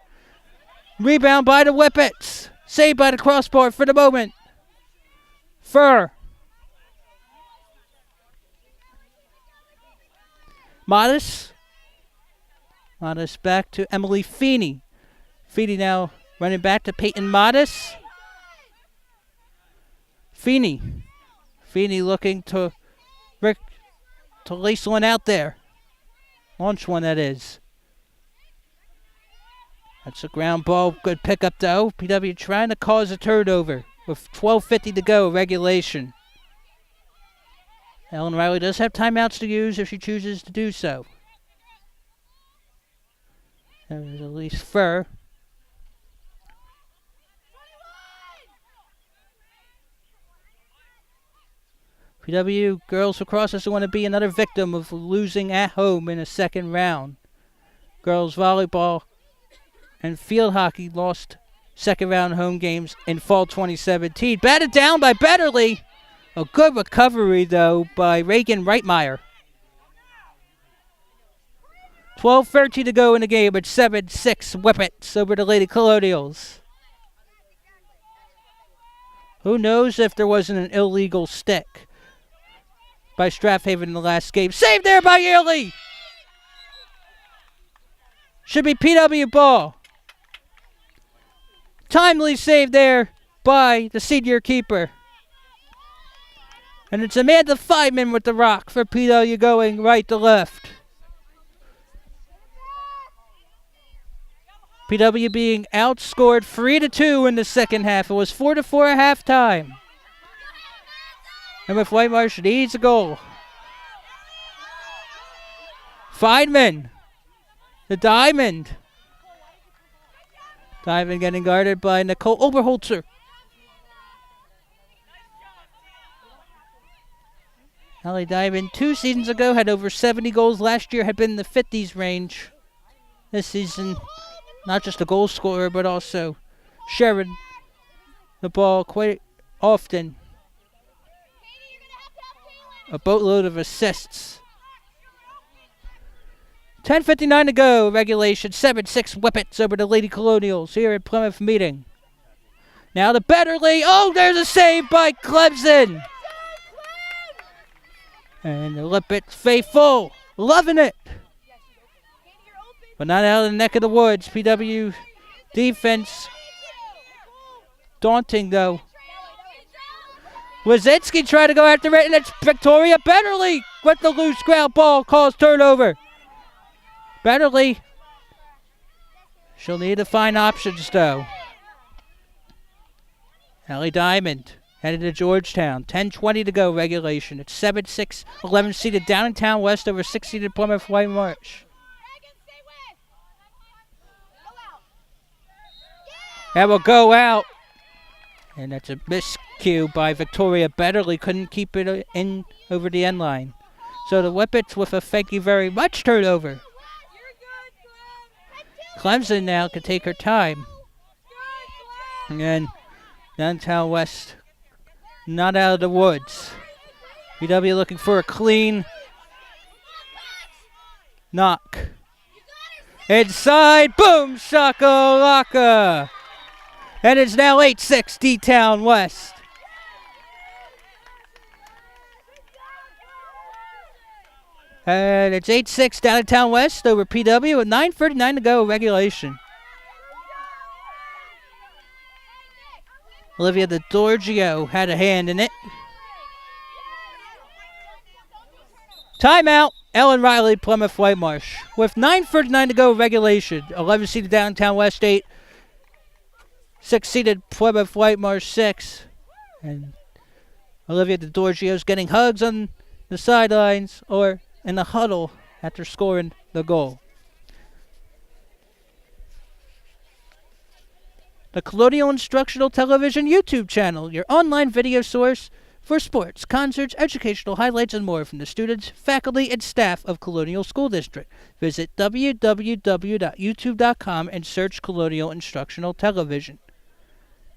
Rebound by the Whippets. Saved by the crossbar for the moment. Fur. Modest. Modest back to Emily Feeney. Feeney now running back to Peyton Modest. Feeney. Feeney looking to lace one out there. Launch one, that is. That's a ground ball. Good pickup, though. PW trying to cause a turnover with 12:50 to go, regulation. Ellen Riley does have timeouts to use if she chooses to do so. There's Elise Furr. PW girls lacrosse doesn't want to be another victim of losing at home in a second round. Girls volleyball and field hockey lost second round home games in fall 2017. Batted down by Betterly. A good recovery, though, by Reagan Reitmeyer. 12:30 to go in the game. It's 7-6 Whippets over the Lady Colonials. Who knows if there wasn't an illegal stick by Strathaven in the last game. Saved there by Yearly. Should be PW ball. Timely save there by the senior keeper. And it's Amanda Feynman with the rock for PW going right to left. PW being outscored 3-2 in the second half. It was 4-4 at halftime. And with Whitemarsh needs a goal. Feynman. The diamond. Diamond getting guarded by Nicole Oberholzer. Allie Diamond 2 seasons ago had over 70 goals. Last year had been in the 50s range. This season, not just a goal scorer, but also sharing the ball quite often. A boatload of assists. 10:59 to go, regulation. 7-6 Whippets over the Lady Colonials here at Plymouth Meeting. Now the Betterly. Oh, there's a save by Clemson. And the Whippets faithful. Loving it. But not out of the neck of the woods. PW defense. Daunting, though. Wazinski tried to go after it, and it's Victoria Betterly with the loose ground ball. Calls turnover. Betterly. She'll need to find options, though. Allie Diamond headed to Georgetown. 10:20 to go, regulation. It's 7-6, 11-seeded Downingtown West over 6-seeded Plymouth Whitemarsh. That will go out. And that's a miscue by Victoria Betterly. Couldn't keep it in over the end line. So the Whippets with a thank you very much turnover. Clemson now can take her time. And Downtown West not out of the woods. PW looking for a clean knock. Inside, boom, shakalaka. And it's now 8-6 D-Town West. And it's 8-6 Downtown West over PW with 9:39 to go regulation. Olivia DiGiorgio had a hand in it. Timeout. Ellen Riley, Plymouth Whitemarsh. With 9:39 to go regulation. 11-seeded Downtown West 8. 6-seeded Plymouth Whitemarsh 6. And Olivia DiGiorgio's getting hugs on the sidelines or in the huddle after scoring the goal. The Colonial Instructional Television YouTube channel, your online video source for sports, concerts, educational highlights, and more from the students, faculty, and staff of Colonial School District. Visit www.youtube.com and search Colonial Instructional Television.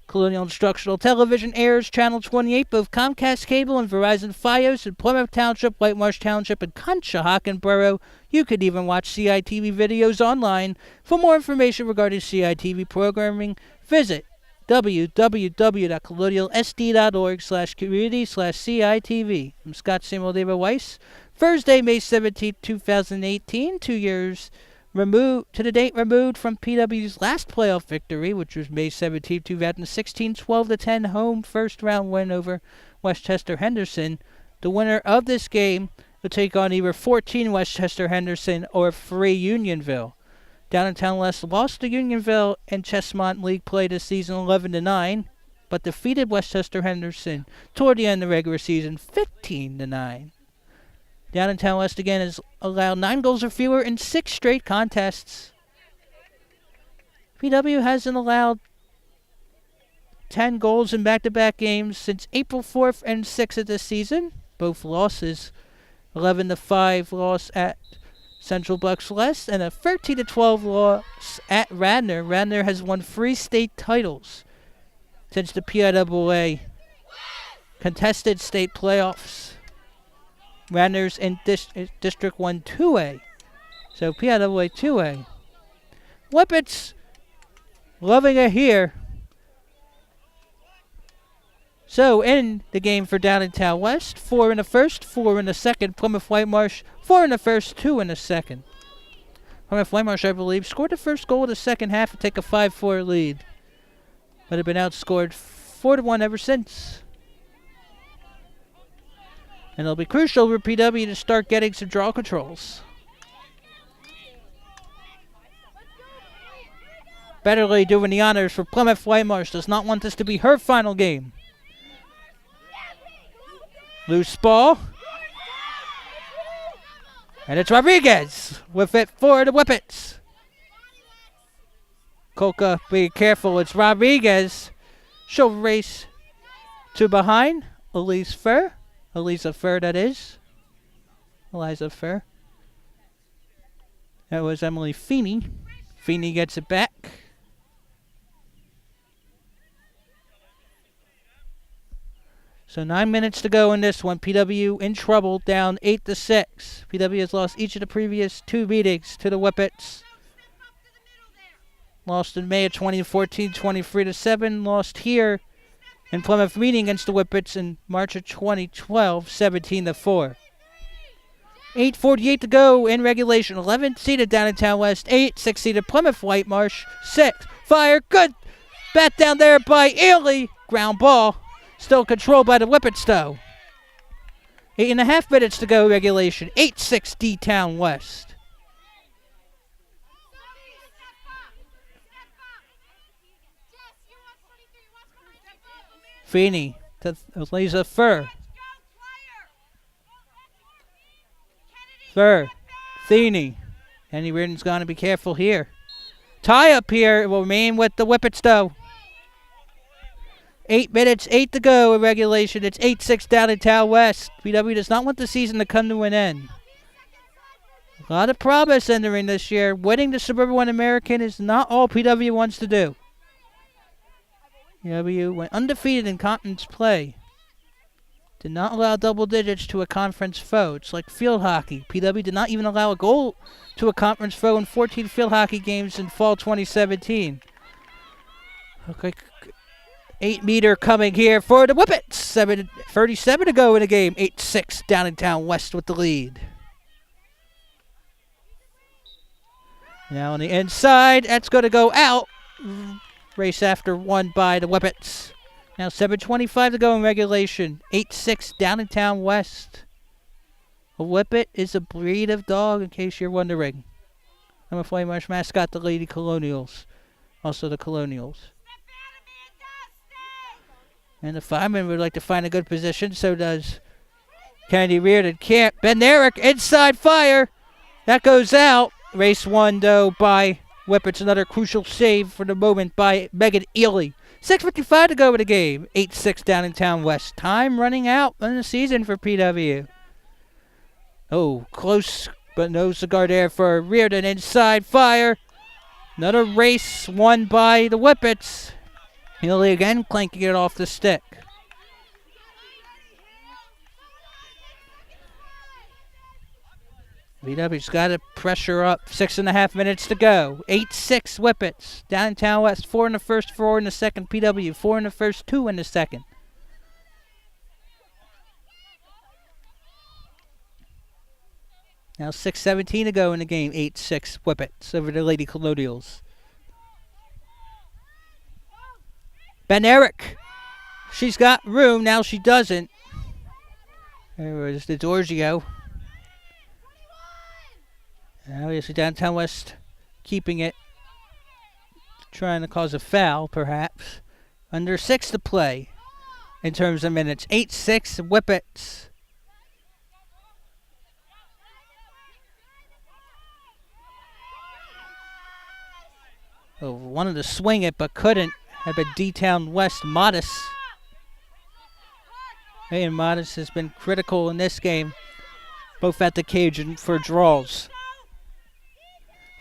Colonial Instructional Television airs Channel 28, both Comcast Cable and Verizon Fios in Plymouth Township, Whitemarsh Township, and Conshohocken Borough. You can even watch CITV videos online. For more information regarding CITV programming, visit www.colonialsd.org/community/CITV. I'm Scott Samuel David Weiss. Thursday, May 17, 2018, 2 years removed to the date removed from PW's last playoff victory, which was May 17, 2016, 12-10 home first round win over Westchester Henderson. The winner of this game will take on either 14 Westchester Henderson or 3 Unionville. Downingtown West lost to Unionville and Chestmont League play this season 11-9, but defeated Westchester Henderson toward the end of the regular season 15-9. Downingtown West again has allowed 9 goals or fewer in 6 straight contests. PW hasn't allowed 10 goals in back-to-back games since April 4th and 6th of this season. Both losses, 11-5 loss at Central Bucks West and a 13-12 loss at Radnor. Radnor has won 3 state titles since the PIAA contested state playoffs. Radnor's in District 1 2A, so PIAA 2A. Whippets loving it here. So in the game for Downingtown West, 4 in the first, 4 in the second. Plymouth Whitemarsh, 4 in the first, 2 in the second. Plymouth Whitemarsh, I believe, scored the first goal of the second half to take a 5-4 lead, but have been outscored 4-1 ever since. And it'll be crucial for PW to start getting some draw controls. Betterly doing the honors for Plymouth Whitemarsh. Does not want this to be her final game. Loose ball. And it's Rodriguez with it for the Whippets. Coca, be careful. It's Rodriguez. She'll race to behind. Eliza Fur, that is. Eliza Fur. That was Emily Feeney. Feeney gets it back. So 9 minutes to go in this one. PW in trouble, down 8-6. PW has lost each of the previous 2 meetings to the Whippets. Lost in May of 2014, 23-7. Lost here in Plymouth meeting against the Whippets in March of 2012, 17-4. 8:48 to go in regulation. 11 seeded Downingtown West, 8, 6 seeded Plymouth Whitemarsh, 6. Fire, good. Bat down there by Ely. Ground ball. Still controlled by the Whippets, though. 8.5 minutes to go regulation. 8-6 D-Town West. Feeney to Eliza Fur. Fur. Feeney. Andy Reardon's going to be careful here. Tie up here. It will remain with the Whippets, though. 8 minutes, 8 to go in regulation. It's 8-6 Downingtown West. PW does not want the season to come to an end. A lot of promise entering this year. Winning the Suburban 1 American is not all PW wants to do. PW went undefeated in conference play. Did not allow double digits to a conference foe. It's like field hockey. PW did not even allow a goal to a conference foe in 14 field hockey games in fall 2017. Okay. 8-meter coming here for the Whippets. 7:37 to go in the game. 8-6 Downingtown West with the lead. Now on the inside, that's going to go out. Race after one by the Whippets. Now 7:25 to go in regulation. 8-6 Downingtown West. A Whippet is a breed of dog, in case you're wondering. I'm a Whitemarsh mascot, the Lady Colonials. Also the Colonials. And the fireman would like to find a good position. So does Kennedy Reardon. Can't. Ben Eric, inside fire. That goes out. Race one, though, by Whippets. Another crucial save for the moment by Megan Ely. 6:55 to go in the game. 8-6 Downingtown West. Time running out in the season for PW. Oh, close, but no cigar there for Reardon. Inside fire. Another race won by the Whippets. Ely again clanking it off the stick. VW's got to pressure up. 6.5 minutes to go. 8-6 Whippets. Downingtown West, 4 in the first, 4 in the second. PW, 4 in the first, 2 in the second. Now 6:17 to go in the game. 8-6 Whippets over the Lady Colonials. Ben Eric. She's got room. Now she doesn't. There was the Giorgio. Now we see Downingtown West keeping it, trying to cause a foul, perhaps. Under 6 to play in terms of minutes. 8-6 Whippets. Oh, wanted to swing it, but couldn't. Had been D-Town West Modest. Hey, and Modest has been critical in this game, both at the cage and for draws.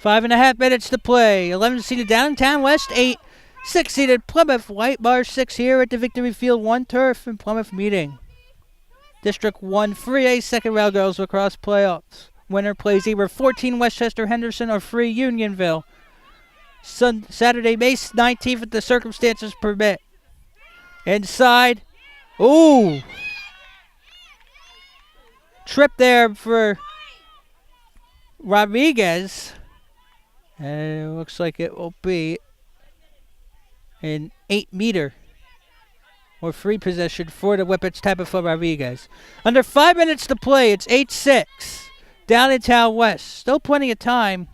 5.5 minutes to play. 11-seeded Downingtown West 8. 6-seeded Plymouth White Bar 6 here at the Victory Field 1 Turf in Plymouth meeting. District 1 3A second round girls lacrosse playoffs. Winner plays either 14 Westchester Henderson or 3 Unionville. Saturday, May 19th if the circumstances permit. Inside. Ooh. Trip there for Rodriguez. And it looks like it will be an 8-meter or free possession for the Whippets, Tabitha Rodriguez. Under 5 minutes to play, it's 8-6. Downingtown West. Still plenty of time.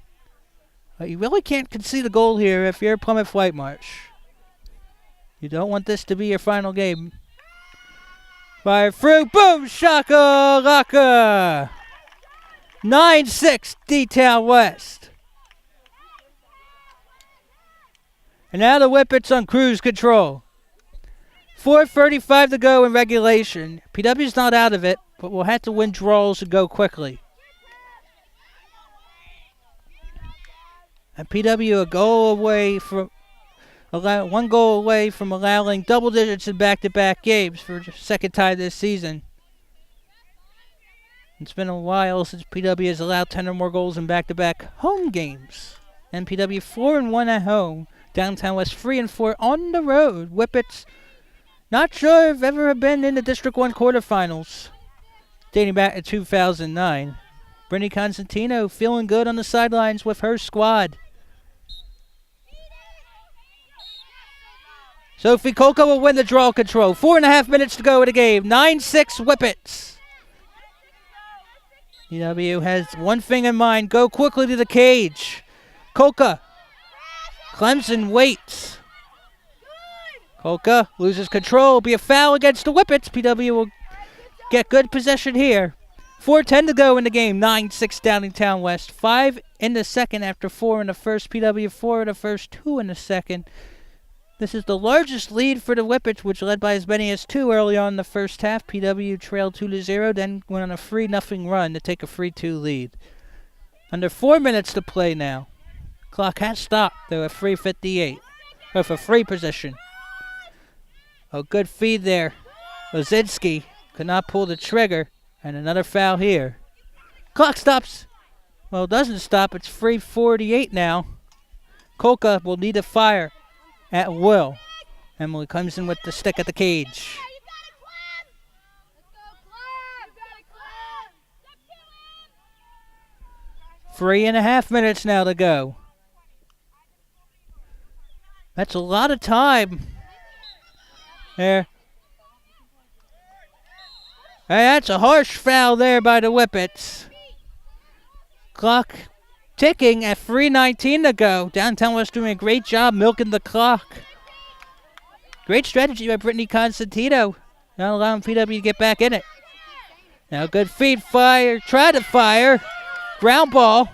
But you really can't concede a goal here if you're Plymouth White Marsh. You don't want this to be your final game. Fire through. Boom! Shaka laka! 9-6 D-Town West. And now the Whippets on cruise control. 4:35 to go in regulation. PW's not out of it, but we'll have to win draws and go quickly. And PW one goal away from allowing double digits in back-to-back games for the second time this season. It's been a while since PW has allowed 10 or more goals in back-to-back home games. And PW 4-1 at home. Downtown West 3-4 on the road. Whippets, not sure if ever have been in the District 1 quarterfinals, dating back to 2009. Brittany Constantino feeling good on the sidelines with her squad. Sophie Kolka will win the draw control. 4.5 minutes to go in the game. 9-6 Whippets. PW has one thing in mind. Go quickly to the cage. Kolka. Clemson waits. Kolka loses control. Will be a foul against the Whippets. PW will get good possession here. 4:10 to go in the game. 9-6 Downingtown West. 5 in the second after 4 in the first. PW 4 in the first, 2 in the second. This is the largest lead for the Whippets, which led by as many as 2 early on in the first half. PW trailed 2-0, then went on a 3-0 run to take a 3-2 lead. Under 4 minutes to play now. Clock has stopped, though, at 3:58. With a free position. A good feed there. Lozinski could not pull the trigger. And another foul here. Clock stops. Well, it doesn't stop. It's 3:48 now. Kolka will need to fire at will. Emily comes in with the stick at the cage. Three and a half minutes now to go. That's a lot of time. There. Hey, that's a harsh foul there by the Whippets. Clock ticking at 3:19 to go. Downtown West doing a great job milking the clock. Great strategy by Brittany Constantino. Not allowing PW to get back in it. Now good feed, fire, try to fire. Ground ball.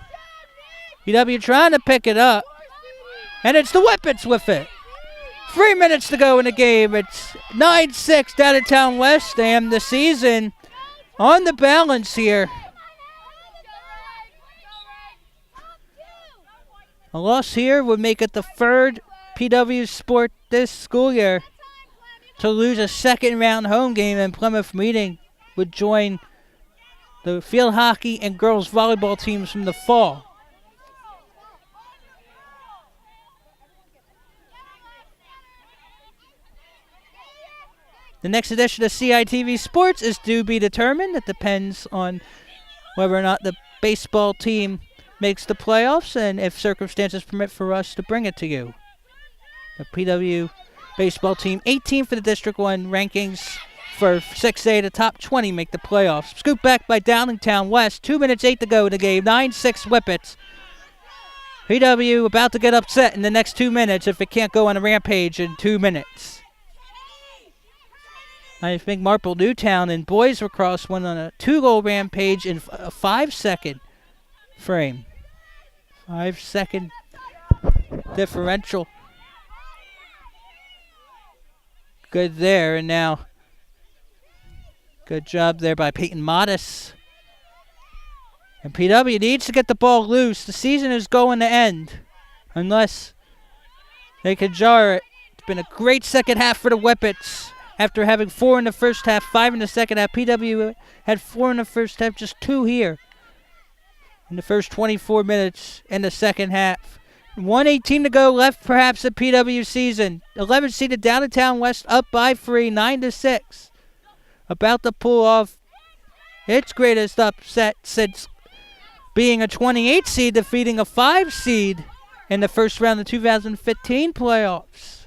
PW trying to pick it up. And it's the Whippets with it. 3 minutes to go in the game. It's 9-6 Downingtown West, and the season on the balance here. A loss here would make it the third PW sport this school year to lose a second round home game, and Plymouth Meeting would join the field hockey and girls volleyball teams from the fall. The next edition of CITV Sports is to be determined. It depends on whether or not the baseball team makes the playoffs and if circumstances permit for us to bring it to you. The PW baseball team, 18th for the District 1 rankings for 6A. The top 20 make the playoffs. Scooped back by Downingtown West. 2 minutes 8 to go in the game. 9-6 Whippets. PW about to get upset in the next 2 minutes if it can't go on a rampage in 2 minutes. I think Marple Newtown and boys lacrosse went on a 2-goal rampage in a 5-second frame. 5-second differential. Good there, and now good job there by Peyton Modis. And PW needs to get the ball loose. The season is going to end unless they can jar it. It's been a great second half for the Whippets. After having 4 in the first half, 5 in the second half, PW had 4 in the first half, just 2 here in the first 24 minutes in the second half. 1:18 to go left, perhaps, at PW season. 11 seeded Downingtown West up by 3, 9-6. About to pull off its greatest upset since being a 28 seed, defeating a 5 seed in the first round of the 2015 playoffs.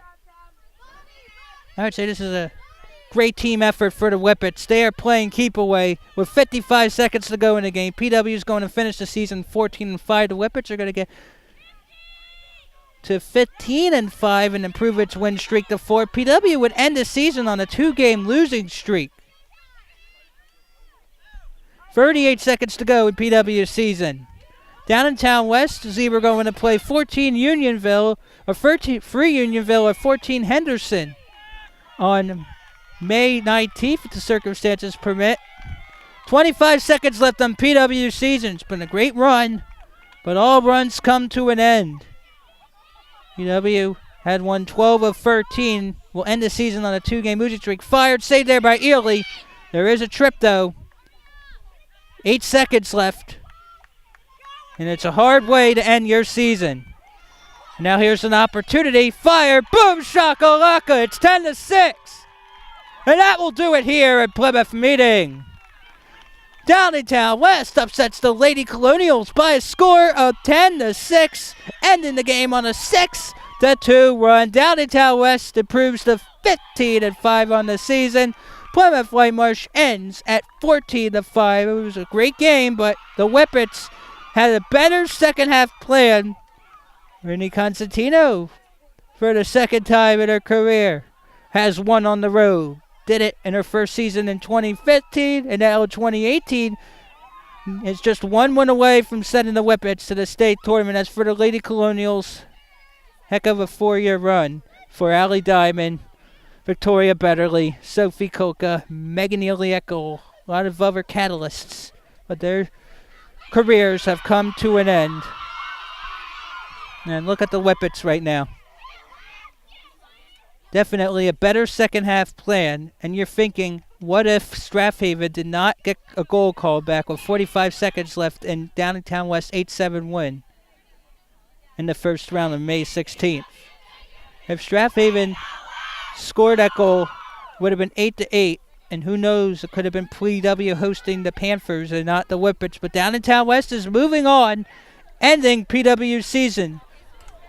I would say this is a great team effort for the Whippets. They are playing keep away with 55 seconds to go in the game. PW is going to finish the season 14-5. The Whippets are going to get to 15-5 and improve its win streak to 4. PW would end the season on a 2-game losing streak. 38 seconds to go in PW's season. Downingtown West is either going to play 14 Unionville or 13 Free Unionville or 14 Henderson on May 19th if the circumstances permit. 25 seconds left on PW's season. It's been a great run, but all runs come to an end. PW had won 12 of 13. Will end the season on a 2-game losing streak. Fired, saved there by Ely. There is a trip, though. 8 seconds left. And it's a hard way to end your season. Now here's an opportunity. Fire. Boom. Shakalaka. It's 10-6. And that will do it here at Plymouth Meeting. Downingtown West upsets the Lady Colonials by a score of 10-6, ending the game on a 6-2 run. Downingtown West improves to 15-5 on the season. Plymouth Whitemarsh ends at 14-5. It was a great game, but the Whippets had a better second half plan. Renee Constantino, for the second time in her career, has won on the road. Did it in her first season in 2015, and now in 2018 is just 1 win away from sending the Whippets to the state tournament. As for the Lady Colonials, heck of a 4-year run for Allie Diamond, Victoria Betterly, Sophie Koka, Megan Ilieckel, a lot of other catalysts, but their careers have come to an end. And look at the Whippets right now. Definitely a better second half plan, and you're thinking, what if Strathaven did not get a goal called back with 45 seconds left in Downingtown West 8-7 win in the first round of May 16th? If Strathaven scored that goal, would have been 8-8, and who knows, it could have been PW hosting the Panthers and not the Whippets. But Downingtown West is moving on, ending PW's season.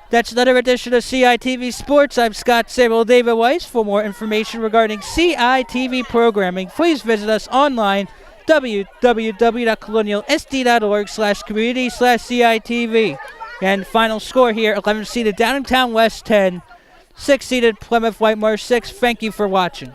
That's another edition of CITV Sports. I'm Scott Samuel David Weiss. For more information regarding CITV programming, please visit us online, www.colonialsd.org/community/CITV. And final score here, 11 seeded Downingtown West 10, 6 seeded Plymouth Whitemarsh 6. Thank you for watching.